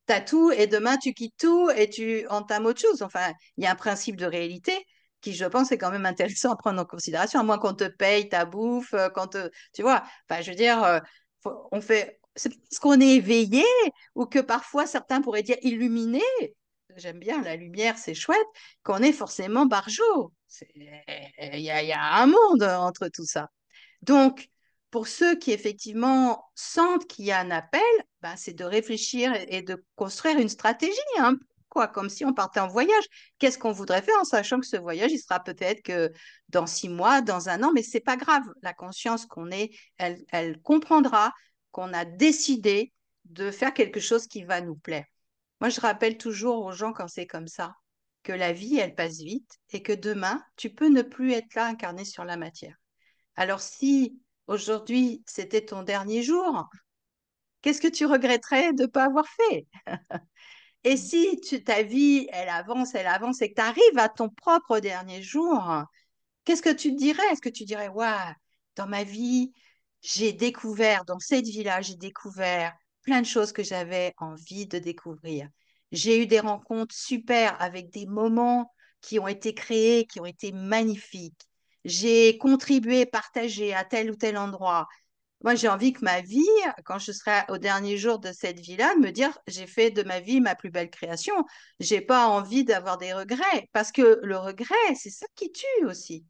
tu as tout et demain, tu quittes tout et tu entames autre chose. Enfin, il y a un principe de réalité qui, je pense, est quand même intéressant à prendre en considération, à moins qu'on te paye ta bouffe, tu vois. Enfin, je veux dire, on fait, c'est parce qu'on est éveillé ou que parfois certains pourraient dire illuminé. J'aime bien la lumière, c'est chouette, qu'on est forcément barjot. Il y a un monde entre tout ça. Donc, pour ceux qui effectivement sentent qu'il y a un appel, ben, c'est de réfléchir et de construire une stratégie, hein, quoi, comme si on partait en voyage. Qu'est-ce qu'on voudrait faire en sachant que ce voyage, il sera peut-être que dans 6 mois, dans un an, mais c'est pas grave. La conscience qu'on est, elle comprendra qu'on a décidé de faire quelque chose qui va nous plaire. Moi, je rappelle toujours aux gens quand c'est comme ça que la vie, elle passe vite et que demain, tu peux ne plus être là incarné sur la matière. Alors si aujourd'hui c'était ton dernier jour, qu'est-ce que tu regretterais de ne pas avoir fait? Et si ta vie, elle avance et que tu arrives à ton propre dernier jour, qu'est-ce que tu te dirais? Est-ce que tu dirais, waouh, dans ma vie, j'ai découvert, dans cette vie-là, j'ai découvert plein de choses que j'avais envie de découvrir. J'ai eu des rencontres super avec des moments qui ont été créés, qui ont été magnifiques. J'ai contribué, partagé à tel ou tel endroit. Moi, j'ai envie que ma vie, quand je serai au dernier jour de cette vie-là, de me dire, j'ai fait de ma vie ma plus belle création. J'ai pas envie d'avoir des regrets, parce que le regret, c'est ça qui tue aussi.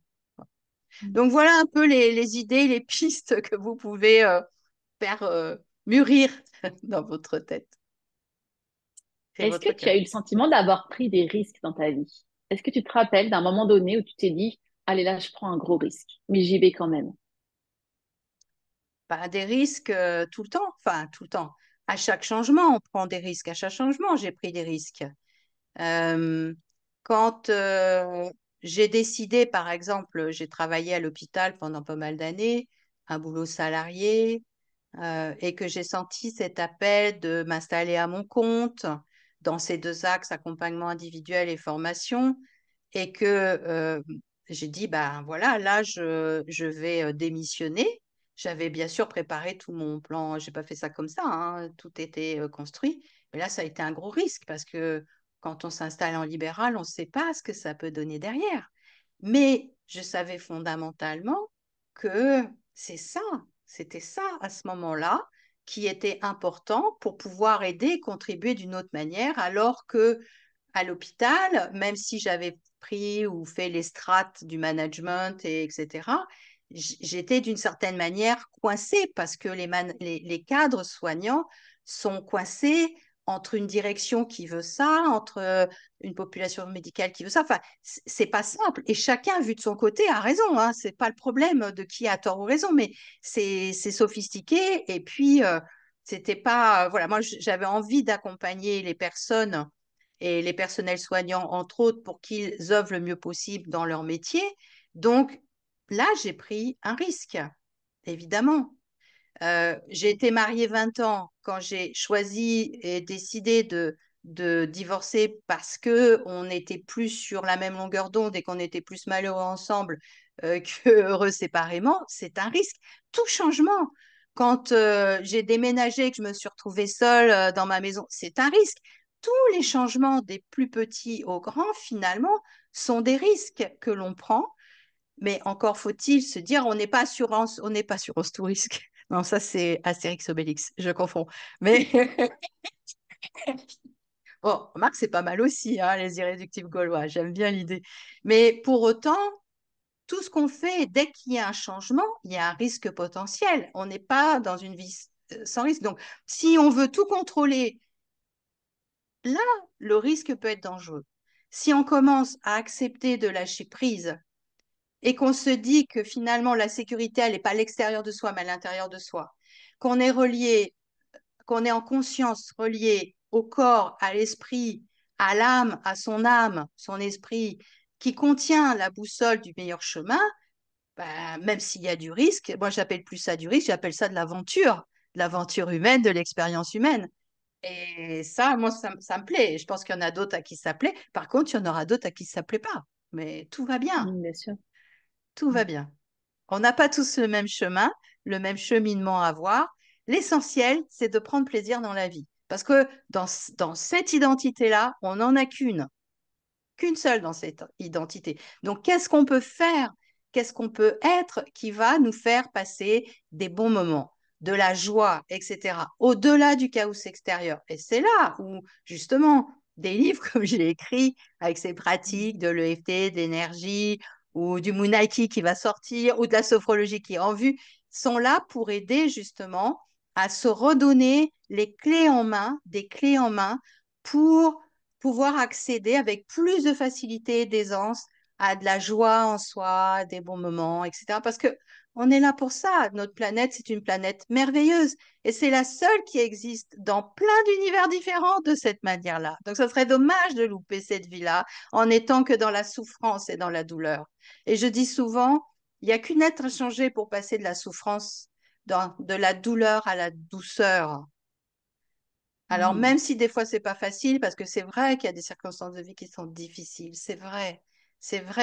Donc voilà un peu les idées, les pistes que vous pouvez faire mûrir dans votre tête et Est-ce votre que tu as cœur. eu le sentiment d'avoir pris des risques dans ta vie? Est-ce que tu te rappelles d'un moment donné où tu t'es dit, allez là, je prends un gros risque, mais j'y vais quand même? Bah, des risques tout le temps, enfin tout le temps. À chaque changement, on prend des risques. À chaque changement, j'ai pris des risques. Euh, quand j'ai décidé, par exemple, j'ai travaillé à l'hôpital pendant pas mal d'années, un boulot salarié, et que j'ai senti cet appel de m'installer à mon compte dans ces deux axes, accompagnement individuel et formation, et que j'ai dit, ben voilà, là, je vais démissionner. J'avais bien sûr préparé tout mon plan, j'ai pas fait ça comme ça, hein, tout était construit, mais là, ça a été un gros risque parce que quand on s'installe en libéral, on ne sait pas ce que ça peut donner derrière. Mais je savais fondamentalement que c'est ça, c'était ça à ce moment-là qui était important pour pouvoir aider, contribuer d'une autre manière, alors que à l'hôpital, même si j'avais pris ou fait les strates du management, etc., j'étais d'une certaine manière coincée parce que les cadres soignants sont coincés entre une direction qui veut ça, entre une population médicale qui veut ça. Enfin, c'est pas simple. Et chacun, vu de son côté, a raison. Hein. C'est pas le problème de qui a tort ou raison, mais c'est sophistiqué. Et puis, c'était pas. Voilà, moi, j'avais envie d'accompagner les personnes et les personnels soignants, entre autres, pour qu'ils œuvrent le mieux possible dans leur métier. Donc, là, j'ai pris un risque, évidemment. J'ai été mariée 20 ans quand j'ai choisi et décidé de divorcer parce que on n'était plus sur la même longueur d'onde et qu'on était plus malheureux ensemble que heureux séparément. C'est un risque. Tout changement. Quand j'ai déménagé et que je me suis retrouvée seule dans ma maison, c'est un risque. Tous les changements des plus petits aux grands, finalement, sont des risques que l'on prend, mais encore faut-il se dire, on n'est pas assurance tout risque. Non, ça c'est Astérix Obélix, je confonds. Mais Bon, remarque, c'est pas mal aussi, hein, les irréductibles gaulois. J'aime bien l'idée. Mais pour autant, tout ce qu'on fait, dès qu'il y a un changement, il y a un risque potentiel. On n'est pas dans une vie sans risque. Donc, si on veut tout contrôler, là, le risque peut être dangereux. Si on commence à accepter de lâcher prise et qu'on se dit que finalement la sécurité, elle n'est pas à l'extérieur de soi, mais à l'intérieur de soi, qu'on est relié, qu'on est en conscience relié au corps, à l'esprit, à l'âme, à son esprit, qui contient la boussole du meilleur chemin, ben, même s'il y a du risque, moi j'appelle plus ça du risque, j'appelle ça de l'aventure humaine, de l'expérience humaine. Et ça, moi, ça me plaît. Je pense qu'il y en a d'autres à qui ça plaît. Par contre, il y en aura d'autres à qui ça plaît pas. Mais tout va bien, Bien sûr. tout va bien. On n'a pas tous le même chemin, le même cheminement à avoir. L'essentiel, c'est de prendre plaisir dans la vie. Parce que dans cette identité-là, on n'en a qu'une seule dans cette identité. Donc, qu'est-ce qu'on peut faire, qu'est-ce qu'on peut être qui va nous faire passer des bons moments, de la joie, etc., au-delà du chaos extérieur. Et c'est là où, justement, des livres comme je l'ai écrit, avec ces pratiques de l'EFT, d'énergie, ou du Munaiki qui va sortir, ou de la sophrologie qui est en vue, sont là pour aider justement à se redonner les clés en main, des clés en main pour pouvoir accéder avec plus de facilité et d'aisance à de la joie en soi, des bons moments, etc. Parce que on est là pour ça. Notre planète, c'est une planète merveilleuse et c'est la seule qui existe dans plein d'univers différents de cette manière-là. Donc, ça serait dommage de louper cette vie-là en étant que dans la souffrance et dans la douleur. Et je dis souvent, il n'y a qu'une être à changer pour passer de la souffrance, de la douleur à la douceur. Alors, Mm. même si des fois, c'est pas facile, parce que c'est vrai qu'il y a des circonstances de vie qui sont difficiles, c'est vrai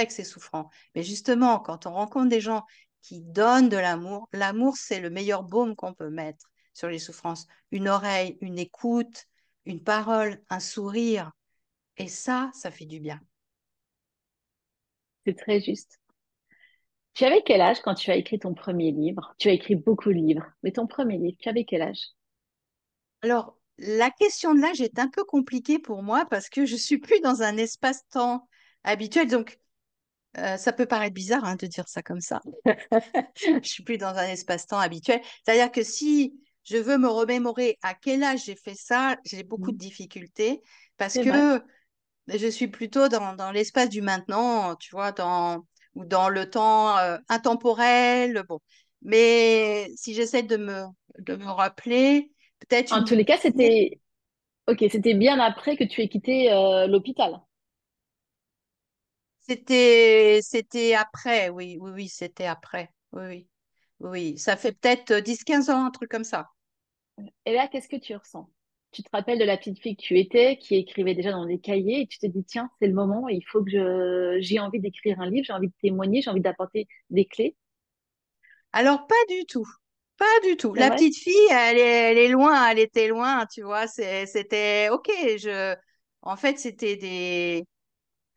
que c'est souffrant. Mais justement, quand on rencontre des gens qui donnent de l'amour, l'amour, c'est le meilleur baume qu'on peut mettre sur les souffrances. Une oreille, une écoute, une parole, un sourire. Et ça fait du bien. C'est très juste. Tu avais quel âge quand tu as écrit ton premier livre? Tu as écrit beaucoup de livres, mais ton premier livre, tu avais quel âge? Alors, la question de l'âge est un peu compliquée pour moi parce que je suis plus dans un espace-temps habituel. Donc, ça peut paraître bizarre hein, de dire ça comme ça. Je suis plus dans un espace-temps habituel. C'est-à-dire que si je veux me remémorer à quel âge j'ai fait ça, j'ai beaucoup de Mm. difficultés parce C'est vrai. que je suis plutôt dans l'espace du maintenant, tu vois, ou dans le temps intemporel. Bon. Mais si j'essaie de me rappeler, peut-être En tous les cas, c'était bien après que tu aies quitté l'hôpital. c'était après, oui, oui, oui, c'était après. Oui, oui, oui, oui. Ça fait peut-être 10 15 ans, un truc comme ça. Et là, qu'est-ce que tu ressens? Tu te rappelles de la petite fille que tu étais, qui écrivait déjà dans des cahiers, et tu te dis, tiens, c'est le moment, il faut que j'ai envie d'écrire un livre, j'ai envie de témoigner, j'ai envie d'apporter des clés. Alors, pas du tout. Pas du tout. C'est La vrai? petite fille, elle est loin, elle était loin, tu vois. C'était OK. En fait, c'était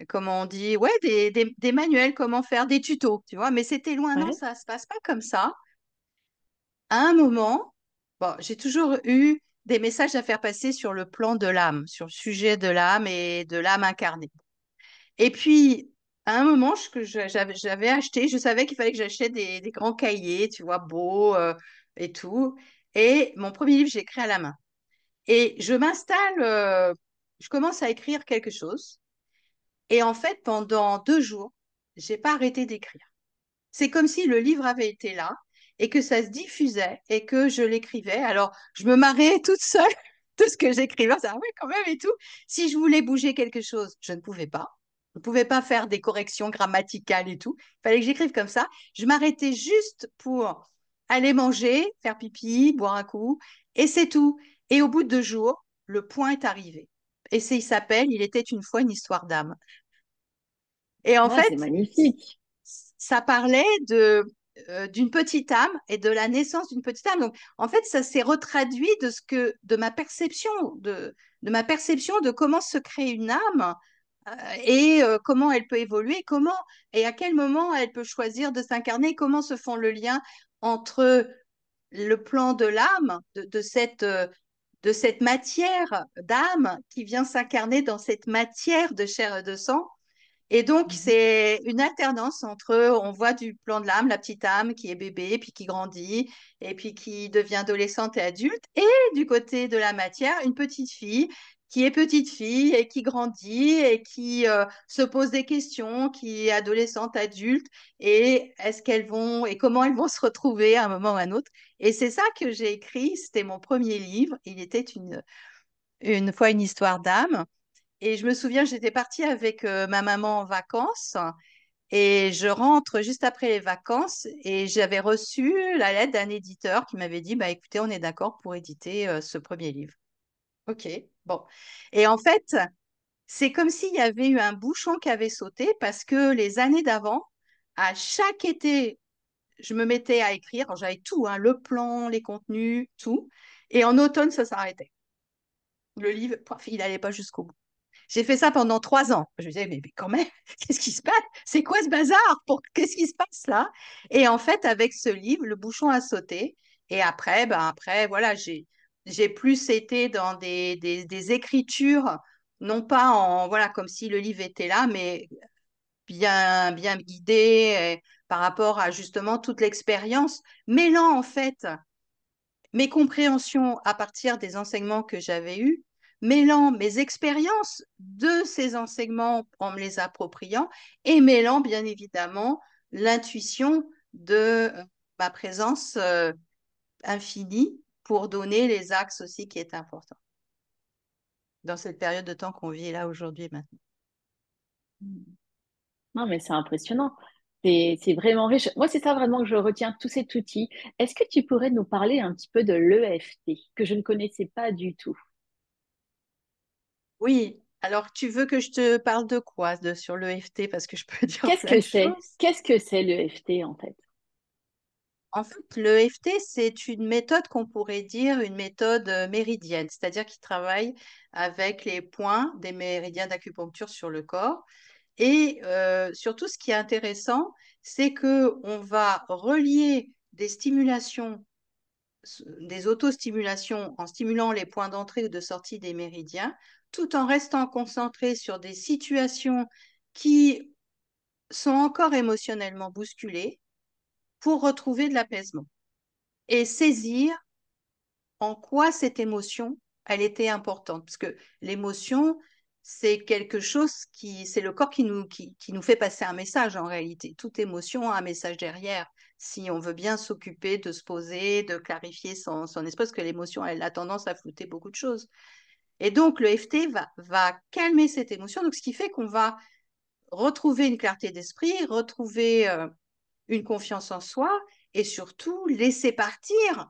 comment on dit, ouais, des manuels, comment faire, des tutos, tu vois. Mais c'était loin. Non, Ouais, ça se passe pas comme ça. À un moment, bon, j'ai toujours eu des messages à faire passer sur le plan de l'âme, sur le sujet de l'âme et de l'âme incarnée. Et puis, à un moment, j'avais acheté, je savais qu'il fallait que j'achète des grands cahiers, tu vois, beaux et tout. Et mon premier livre, j'ai écrit à la main. Et je m'installe, je commence à écrire quelque chose. Et en fait, pendant 2 jours, j'ai pas arrêté d'écrire. C'est comme si le livre avait été là et que ça se diffusait et que je l'écrivais. Alors, je me marrais toute seule de ce que j'écrivais. Ah ouais, quand même et tout. Si je voulais bouger quelque chose, je ne pouvais pas. Je ne pouvais pas faire des corrections grammaticales et tout. Il fallait que j'écrive comme ça. Je m'arrêtais juste pour aller manger, faire pipi, boire un coup, et c'est tout. Et au bout de 2 jours, le point est arrivé. Et il s'appelle Il était une fois une histoire d'âme. Et en ah, fait, c'est magnifique. ça parlait d'une petite âme et de la naissance d'une petite âme. Donc, en fait, ça s'est retraduit de ma perception, de ma perception de comment se crée une âme et comment elle peut évoluer, comment et à quel moment elle peut choisir de s'incarner, comment se font le lien entre le plan de l'âme, de cette de cette matière d'âme qui vient s'incarner dans cette matière de chair et de sang. Et donc, Mhm. c'est une alternance entre, on voit du plan de l'âme, la petite âme qui est bébé, puis qui grandit, et puis qui devient adolescente et adulte, et du côté de la matière, une petite fille qui est petite fille et qui grandit et qui se pose des questions, qui est adolescente, adulte, et est-ce qu'elles vont, et comment elles vont se retrouver à un moment ou à un autre. Et c'est ça que j'ai écrit, c'était mon premier livre, il était une fois une histoire d'âme. Et je me souviens, j'étais partie avec ma maman en vacances et je rentre juste après les vacances et j'avais reçu la lettre d'un éditeur qui m'avait dit, bah écoutez, on est d'accord pour éditer ce premier livre. Ok, bon. Et en fait, c'est comme s'il y avait eu un bouchon qui avait sauté parce que les années d'avant, à chaque été, je me mettais à écrire. Alors, j'avais tout, hein, le plan, les contenus, tout. Et en automne, ça s'arrêtait. Le livre, pof, il n'allait pas jusqu'au bout. J'ai fait ça pendant 3 ans. Je me disais, mais quand même, qu'est-ce qui se passe? C'est quoi ce bazar? Qu'est-ce qui se passe là? Et en fait, avec ce livre, le bouchon a sauté. Et après, voilà, j'ai plus été dans des écritures, non pas voilà, comme si le livre était là, mais bien guidé par rapport à justement toute l'expérience, mêlant en fait mes compréhensions à partir des enseignements que j'avais eus, mêlant mes expériences de ces enseignements en me les appropriant et mêlant bien évidemment l'intuition de ma présence infinie pour donner les axes aussi qui est important dans cette période de temps qu'on vit là aujourd'hui et maintenant. Non, mais c'est impressionnant. C'est vraiment riche. Moi, c'est ça vraiment que je retiens, tout cet outil. Est-ce que tu pourrais nous parler un petit peu de l'EFT, que je ne connaissais pas du tout? Oui, alors tu veux que je te parle de quoi sur l'EFT parce que je peux dire Qu'est-ce plein que de c'est? choses. Qu'est-ce que c'est l'EFT en fait? En fait, le FT, c'est une méthode qu'on pourrait dire une méthode méridienne, c'est-à-dire qui travaille avec les points des méridiens d'acupuncture sur le corps. Et surtout, ce qui est intéressant, c'est que on va relier des stimulations, des autostimulations en stimulant les points d'entrée ou de sortie des méridiens, tout en restant concentré sur des situations qui sont encore émotionnellement bousculées pour retrouver de l'apaisement et saisir en quoi cette émotion, elle était importante. Parce que l'émotion, c'est quelque chose c'est le corps qui nous fait passer un message en réalité. Toute émotion a un message derrière. Si on veut bien s'occuper de se poser, de clarifier son esprit, parce que l'émotion, elle a tendance à flouter beaucoup de choses. Et donc, le FT va calmer cette émotion. Donc, ce qui fait qu'on va retrouver une clarté d'esprit, retrouver une confiance en soi et surtout laisser partir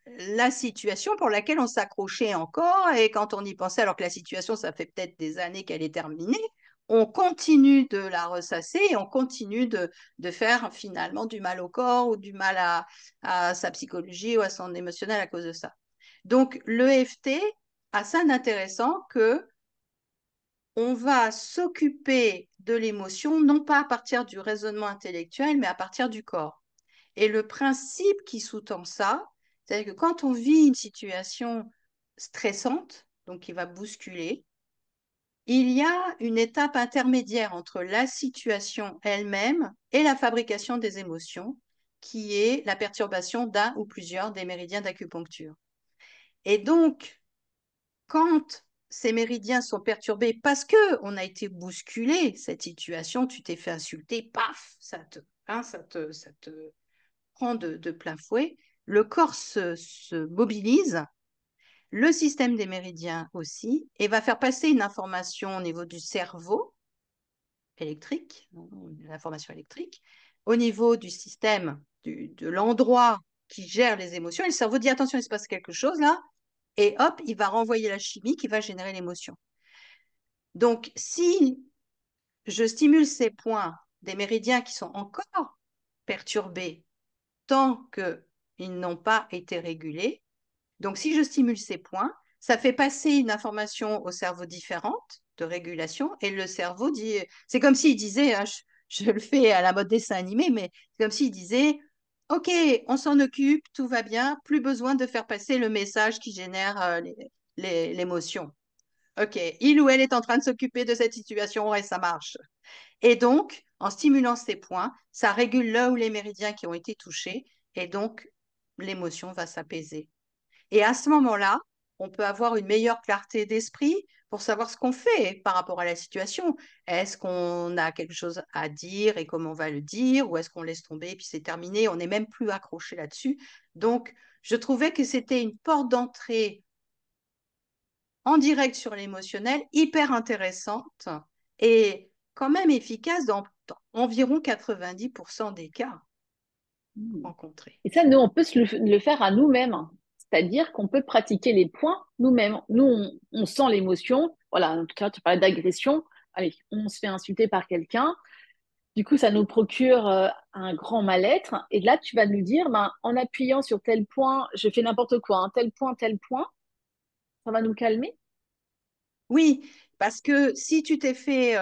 la situation pour laquelle on s'accrochait encore et quand on y pensait, alors que la situation, ça fait peut-être des années qu'elle est terminée, on continue de la ressasser et on continue de faire finalement du mal au corps ou du mal à sa psychologie ou à son émotionnel à cause de ça. Donc, l'EFT a ça d'intéressant que on va s'occuper de l'émotion non pas à partir du raisonnement intellectuel, mais à partir du corps. Et le principe qui sous-tend ça, c'est-à-dire que quand on vit une situation stressante, donc qui va bousculer, il y a une étape intermédiaire entre la situation elle-même et la fabrication des émotions, qui est la perturbation d'un ou plusieurs des méridiens d'acupuncture. Et donc, quand ces méridiens sont perturbés parce que on a été bousculé, cette situation, tu t'es fait insulter, paf, ça te prend de plein fouet, le corps se mobilise, le système des méridiens aussi, et va faire passer une information au niveau du cerveau électrique, l'information électrique, au niveau du système, de l'endroit qui gère les émotions. Et le cerveau dit, attention, il se passe quelque chose là, et hop, il va renvoyer la chimie qui va générer l'émotion. Donc, si je stimule ces points des méridiens qui sont encore perturbés tant qu'ils n'ont pas été régulés. Donc, si je stimule ces points, ça fait passer une information au cerveau différente de régulation et le cerveau dit, c'est comme s'il disait, hein, je le fais à la mode dessin animé, mais c'est comme s'il disait, OK, on s'en occupe, tout va bien, plus besoin de faire passer le message qui génère l'émotion. OK, il ou elle est en train de s'occuper de cette situation et ça marche. Et donc, en stimulant ces points, ça régule là où les méridiens qui ont été touchés et donc l'émotion va s'apaiser. Et à ce moment-là, on peut avoir une meilleure clarté d'esprit pour savoir ce qu'on fait par rapport à la situation. Est-ce qu'on a quelque chose à dire et comment on va le dire, ou est-ce qu'on laisse tomber et puis c'est terminé, on n'est même plus accroché là-dessus. Donc, je trouvais que c'était une porte d'entrée en direct sur l'émotionnel, hyper intéressante et quand même efficace dans environ 90% des cas Hmm. rencontrés. Et ça, nous, on peut le faire à nous-mêmes. C'est-à-dire qu'on peut pratiquer les points nous-mêmes. Nous, on sent l'émotion. Voilà, en tout cas, tu parlais d'agression. Allez, on se fait insulter par quelqu'un. Du coup, ça nous procure un grand mal-être. Et là, tu vas nous dire, ben, en appuyant sur tel point, je fais n'importe quoi, hein, tel point, ça va nous calmer. Oui, parce que si tu t'es fait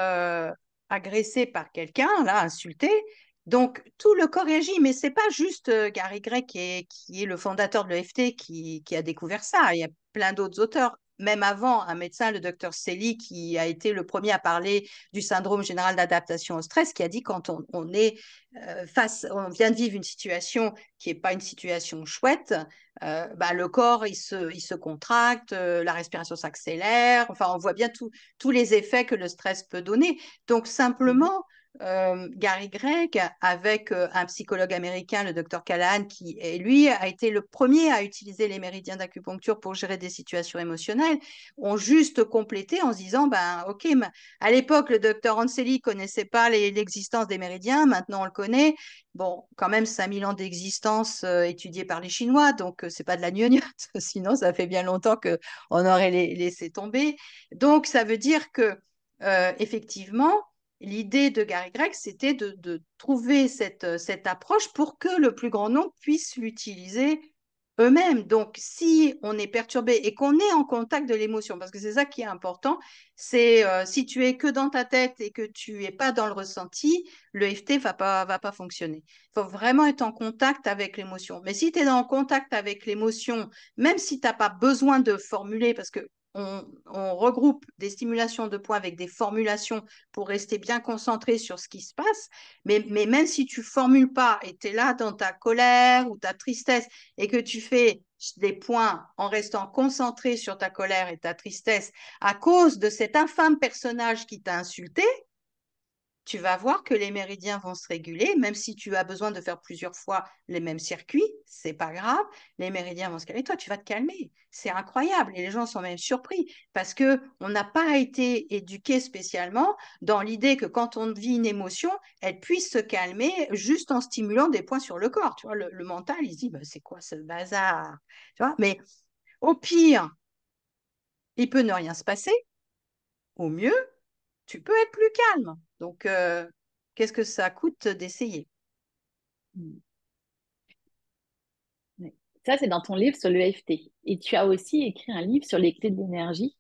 agresser par quelqu'un, là, insulté, donc tout le corps réagit, mais c'est pas juste Gary Gray qui est le fondateur de l'EFT qui a découvert ça. Il y a plein d'autres auteurs. Même avant, un médecin, le docteur Selly, qui a été le premier à parler du syndrome général d'adaptation au stress, qui a dit quand on est on vient de vivre une situation qui n'est pas une situation chouette, bah, le corps, il se contracte, la respiration s'accélère. Enfin, on voit bien tous les effets que le stress peut donner. Donc, Mhm. simplement, Gary Gregg, avec un psychologue américain, le docteur Callahan, qui, et lui, a été le premier à utiliser les méridiens d'acupuncture pour gérer des situations émotionnelles, ont juste complété en se disant, ben, OK, à l'époque, le docteur Anseli connaissait pas l'existence des méridiens, maintenant on le connaît. Bon, quand même 5000 ans d'existence étudiée par les Chinois, donc c'est pas de la gnognotte, sinon ça fait bien longtemps qu'on aurait laissé tomber. Donc ça veut dire que effectivement, l'idée de Gary Gregg, c'était de trouver cette approche pour que le plus grand nombre puisse l'utiliser eux-mêmes. Donc, si on est perturbé et qu'on est en contact de l'émotion, parce que c'est ça qui est important, c'est si tu es que dans ta tête et que tu es pas dans le ressenti, le FT va pas fonctionner. Il faut vraiment être en contact avec l'émotion. Mais si tu es en contact avec l'émotion, même si tu n'as pas besoin de formuler, parce que on regroupe des stimulations de points avec des formulations pour rester bien concentré sur ce qui se passe, mais même si tu formules pas et tu es là dans ta colère ou ta tristesse et que tu fais des points en restant concentré sur ta colère et ta tristesse à cause de cet infâme personnage qui t'a insulté, tu vas voir que les méridiens vont se réguler, même si tu as besoin de faire plusieurs fois les mêmes circuits, c'est pas grave, les méridiens vont se calmer. Toi, tu vas te calmer. C'est incroyable. Et les gens sont même surpris parce que on n'a pas été éduqué spécialement dans l'idée que quand on vit une émotion, elle puisse se calmer juste en stimulant des points sur le corps. Tu vois, le mental, il se dit, bah, c'est quoi ce bazar? Tu vois, mais au pire, il peut ne rien se passer. Au mieux, tu peux être plus calme. Donc, qu'est-ce que ça coûte d'essayer? Mhm. Ouais. Ça, c'est dans ton livre sur l'EFT. Et tu as aussi écrit un livre sur les clés de l'énergie,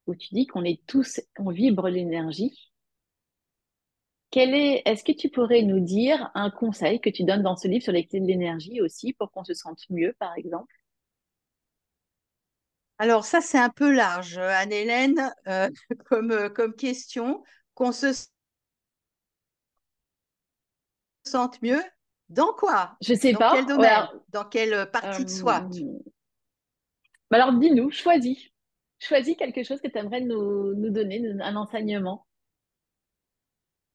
où tu dis qu'on est tous, on vibre l'énergie. Est-ce que tu pourrais nous dire un conseil que tu donnes dans ce livre sur les clés de l'énergie aussi pour qu'on se sente mieux, par exemple? Alors, ça, c'est un peu large, Anne-Hélène, comme question. Qu'on se sente mieux dans quoi? Je sais Dans quel pas. domaine? Voilà. Dans quelle partie de soi? Euh, bah alors, dis-nous, choisis. Choisis quelque chose que tu aimerais nous donner, un enseignement.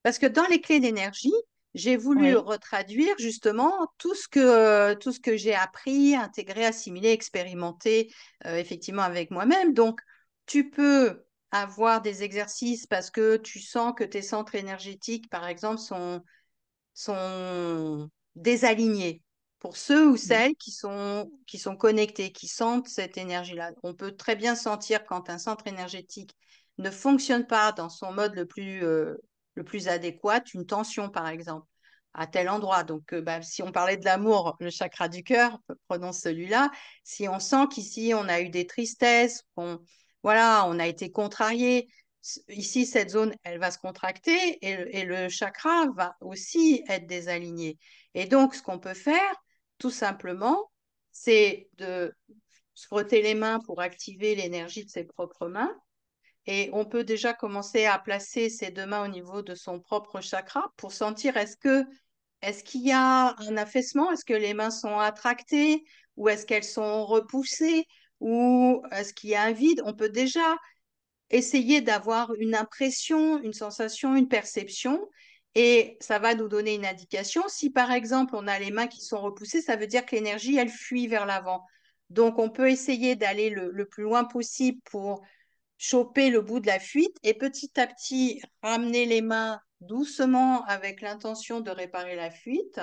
Parce que dans les clés d'énergie, j'ai voulu Oui. retraduire justement tout ce que j'ai appris, intégré, assimilé, expérimenté effectivement avec moi-même. Donc, tu peux avoir des exercices parce que tu sens que tes centres énergétiques, par exemple, sont désalignés. Pour ceux ou Mhm. celles qui sont connectés, qui sentent cette énergie-là. On peut très bien sentir quand un centre énergétique ne fonctionne pas dans son mode le plus adéquat, une tension par exemple, à tel endroit. Donc, bah, si on parlait de l'amour, le chakra du cœur, prenons celui-là. Si on sent qu'ici, on a eu des tristesses, voilà, on a été contrarié, ici, cette zone, elle va se contracter et le chakra va aussi être désaligné. Et donc, ce qu'on peut faire, tout simplement, c'est de se frotter les mains pour activer l'énergie de ses propres mains. Et on peut déjà commencer à placer ses deux mains au niveau de son propre chakra pour sentir est-ce qu'il y a un affaissement, est-ce que les mains sont attractées ou est-ce qu'elles sont repoussées ou est-ce qu'il y a un vide. On peut déjà essayer d'avoir une impression, une sensation, une perception, et ça va nous donner une indication. Si par exemple on a les mains qui sont repoussées, ça veut dire que l'énergie, elle fuit vers l'avant. Donc on peut essayer d'aller le plus loin possible pour choper le bout de la fuite et petit à petit ramener les mains doucement avec l'intention de réparer la fuite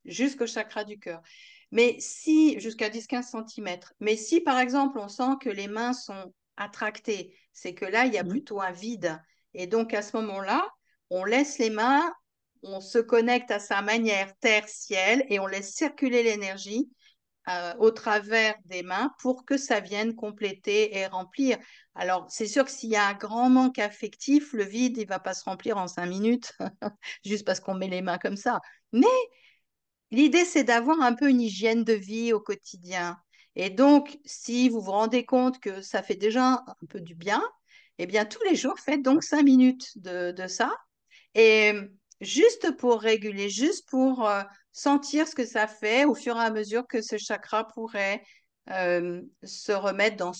jusqu'au chakra du cœur. Mais si, jusqu'à 10-15 centimètres, mais si par exemple on sent que les mains sont attractées, c'est que là, il y a Mhm. plutôt un vide. Et donc à ce moment-là, on laisse les mains, on se connecte à sa manière terre-ciel et on laisse circuler l'énergie au travers des mains pour que ça vienne compléter et remplir. Alors, c'est sûr que s'il y a un grand manque affectif, le vide, il ne va pas se remplir en 5 minutes, juste parce qu'on met les mains comme ça. Mais l'idée, c'est d'avoir un peu une hygiène de vie au quotidien. Et donc, si vous vous rendez compte que ça fait déjà un peu du bien, eh bien, tous les jours, faites donc 5 minutes de ça. Et juste pour réguler, juste pour sentir ce que ça fait au fur et à mesure que ce chakra pourrait se remettre dans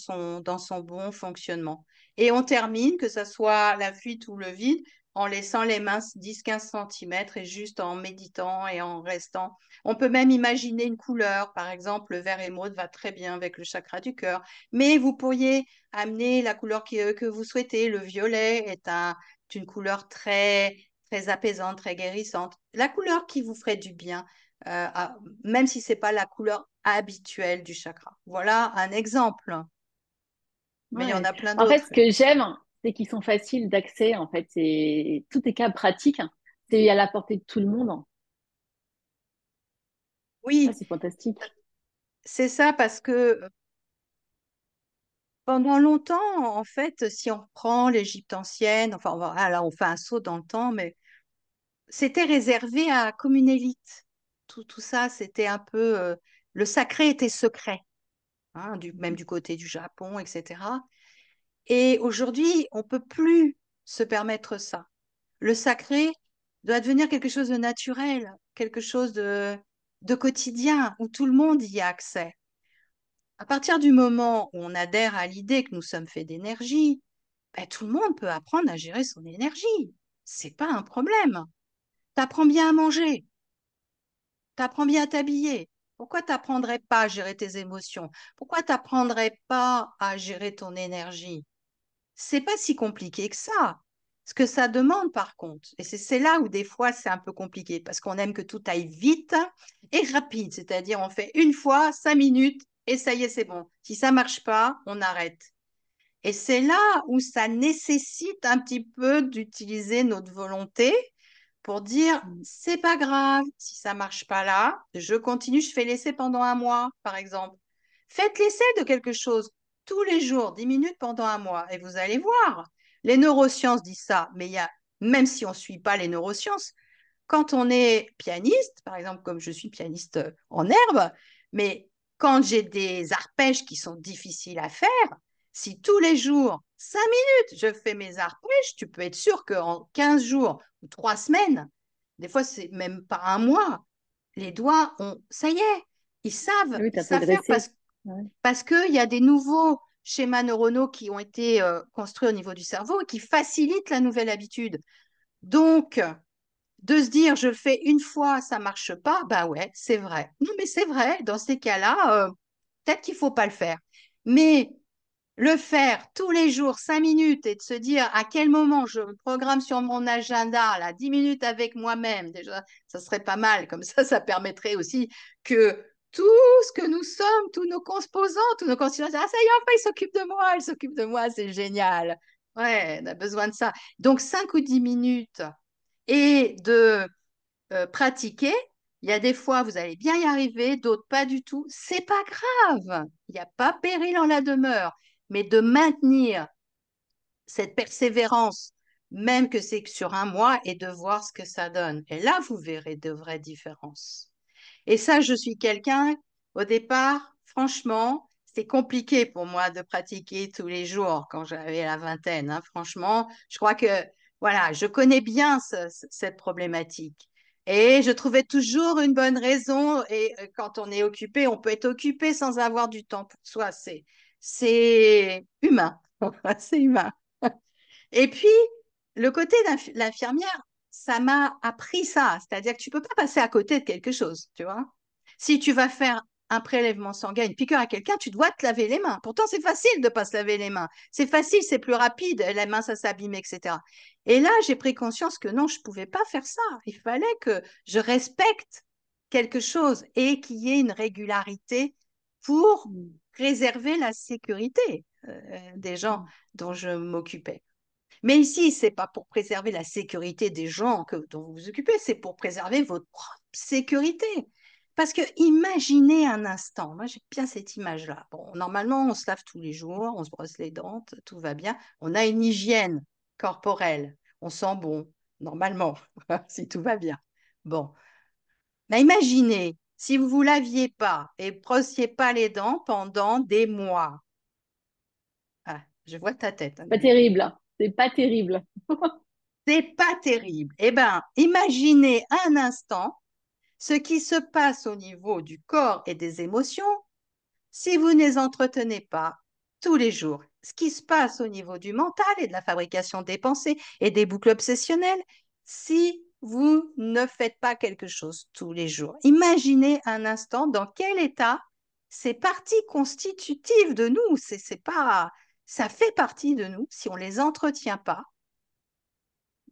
son bon fonctionnement. Et on termine, que ce soit la fuite ou le vide, en laissant les mains 10-15 centimètres et juste en méditant et en restant. On peut même imaginer une couleur. Par exemple, le vert émeraude va très bien avec le chakra du cœur. Mais vous pourriez amener la couleur que vous souhaitez. Le violet est une couleur très apaisante, très guérissante. La couleur qui vous ferait du bien, même si c'est pas la couleur habituelle du chakra. Voilà un exemple, mais il y en Ouais. a plein En fait, d'autres. ce que j'aime, c'est qu'ils sont faciles d'accès. En fait, c'est tout est cas pratique. C'est à la portée de tout le monde. Ça, Oui, c'est fantastique. c'est ça parce que pendant longtemps, en fait, si on prend l'Égypte ancienne, enfin, là, on fait un saut dans le temps, mais c'était réservé à comme une élite. Tout ça, c'était un peu, le sacré était secret, hein, même du côté du Japon, etc. Et aujourd'hui, on peut plus se permettre ça. Le sacré doit devenir quelque chose de naturel, quelque chose de quotidien, où tout le monde y a accès. À partir du moment où on adhère à l'idée que nous sommes faits d'énergie, ben, tout le monde peut apprendre à gérer son énergie. C'est pas un problème. T'apprends bien à manger, t'apprends bien à t'habiller. Pourquoi t'apprendrais pas à gérer tes émotions? Pourquoi t'apprendrais pas à gérer ton énergie? C'est pas si compliqué que ça. Ce que ça demande, par contre, et c'est là où des fois c'est un peu compliqué, parce qu'on aime que tout aille vite et rapide, c'est-à-dire on fait une fois, 5 minutes, et ça y est, c'est bon. Si ça marche pas, on arrête. Et c'est là où ça nécessite un petit peu d'utiliser notre volonté pour dire, Mm. c'est pas grave, si ça marche pas là, je continue, je fais l'essai pendant un mois, par exemple. Faites l'essai de quelque chose tous les jours, 10 minutes pendant un mois, et vous allez voir. Les neurosciences disent ça, mais même si on ne suit pas les neurosciences, quand on est pianiste, par exemple, comme je suis pianiste en herbe, mais quand j'ai des arpèges qui sont difficiles à faire, si tous les jours, 5 minutes, je fais mes arpèges, tu peux être sûr qu'en 15 jours ou 3 semaines, des fois c'est même pas un mois, les doigts ont, ça y est, Oui, tu ils as savent faire progressé. Ouais. parce qu'il y a des nouveaux schémas neuronaux qui ont été construits au niveau du cerveau et qui facilitent la nouvelle habitude. Donc, de se dire je le fais une fois, ça marche pas, bah ouais, c'est vrai. Non, mais c'est vrai, dans ces cas-là, peut-être qu'il faut pas le faire. Mais le faire tous les jours, 5 minutes, et de se dire à quel moment je me programme sur mon agenda, là, 10 minutes avec moi-même, déjà, ça serait pas mal. Comme ça permettrait aussi que tout ce que nous sommes, tous nos composants, tous nos constituants, ah, ça y est, enfin, il s'occupe de moi, c'est génial. Ouais, on a besoin de ça. Donc, 5 ou 10 minutes et de pratiquer. Il y a des fois, vous allez bien y arriver, d'autres pas du tout. C'est pas grave. Il n'y a pas péril en la demeure. Mais de maintenir cette persévérance, même que c'est que sur un mois, et de voir ce que ça donne. Et là, vous verrez de vraies différences. Et ça, je suis quelqu'un, au départ, franchement, c'était compliqué pour moi de pratiquer tous les jours quand j'avais la vingtaine, hein. Franchement, je crois que, voilà, je connais bien cette problématique. Et je trouvais toujours une bonne raison. Et quand on est occupé, on peut être occupé sans avoir du temps pour soi. C'est humain. C'est humain. Et puis, le côté de l'infirmière, ça m'a appris ça. C'est-à-dire que tu peux pas passer à côté de quelque chose, tu vois. Si tu vas faire un prélèvement sanguin, une piqûre à quelqu'un, tu dois te laver les mains. Pourtant, c'est facile de pas se laver les mains. C'est facile, c'est plus rapide, les mains, ça s'abîme, etc. Et là, j'ai pris conscience que non, je pouvais pas faire ça. Il fallait que je respecte quelque chose et qu'il y ait une régularité pour Mm. préserver la sécurité des gens Mm. dont je m'occupais. Mais ici, c'est pas pour préserver la sécurité des gens dont vous vous occupez, c'est pour préserver votre propre sécurité. Parce que imaginez un instant, moi j'ai bien cette image-là. Bon, normalement, on se lave tous les jours, on se brosse les dents, tout va bien. On a une hygiène corporelle, on sent bon, normalement, si tout va bien. Bon, mais imaginez si vous vous laviez pas et brossiez pas les dents pendant des mois. Ah, je vois ta tête, Pas Annelle. terrible, hein. C'est pas terrible. C'est pas terrible. Eh bien, imaginez un instant ce qui se passe au niveau du corps et des émotions si vous ne les entretenez pas tous les jours. Ce qui se passe au niveau du mental et de la fabrication des pensées et des boucles obsessionnelles si vous ne faites pas quelque chose tous les jours. Imaginez un instant dans quel état ces parties constitutives de nous, c'est pas, ça fait partie de nous. Si on les entretient pas,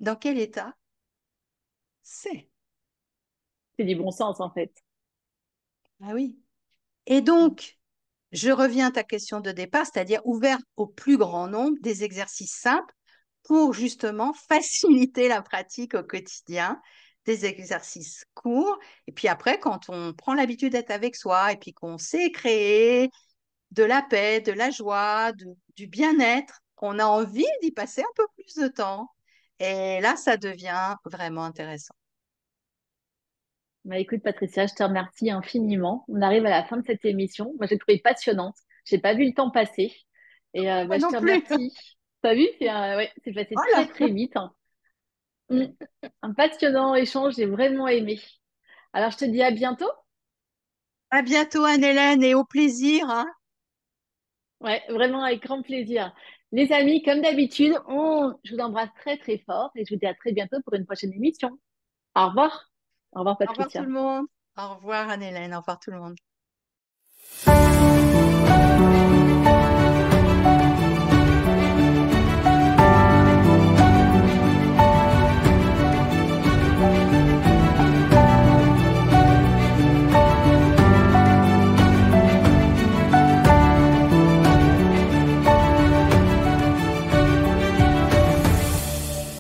dans quel état c'est? C'est du bon sens, en fait. Ah oui. Et Mm. donc, je reviens à ta question de départ, c'est-à-dire ouvert au plus grand nombre des exercices simples pour justement faciliter la pratique au quotidien, des exercices courts. Et puis après, quand on prend l'habitude d'être avec soi et puis qu'on sait créer de la paix, de la joie, du bien-être, on a envie d'y passer un peu plus de temps. Et là, ça devient vraiment intéressant. Bah, écoute, Patricia, je te remercie infiniment. On arrive à la fin de cette émission. Moi, j'ai trouvé passionnante. J'ai pas vu le temps passer. Et Moi bah, je non te plus. remercie. T'as vu, ouais, c'est passé très, Voilà. très vite, hein. Mm. Un passionnant échange, j'ai vraiment aimé. Alors, je te dis à bientôt. À bientôt, Anne-Hélène, et au plaisir, hein. Ouais, vraiment avec grand plaisir. Les amis, comme d'habitude, je vous embrasse très, très fort et je vous dis à très bientôt pour une prochaine émission. Au revoir. Au revoir, Au revoir tout Patricia. le monde. Au revoir Anne-Hélène. Au revoir tout le monde.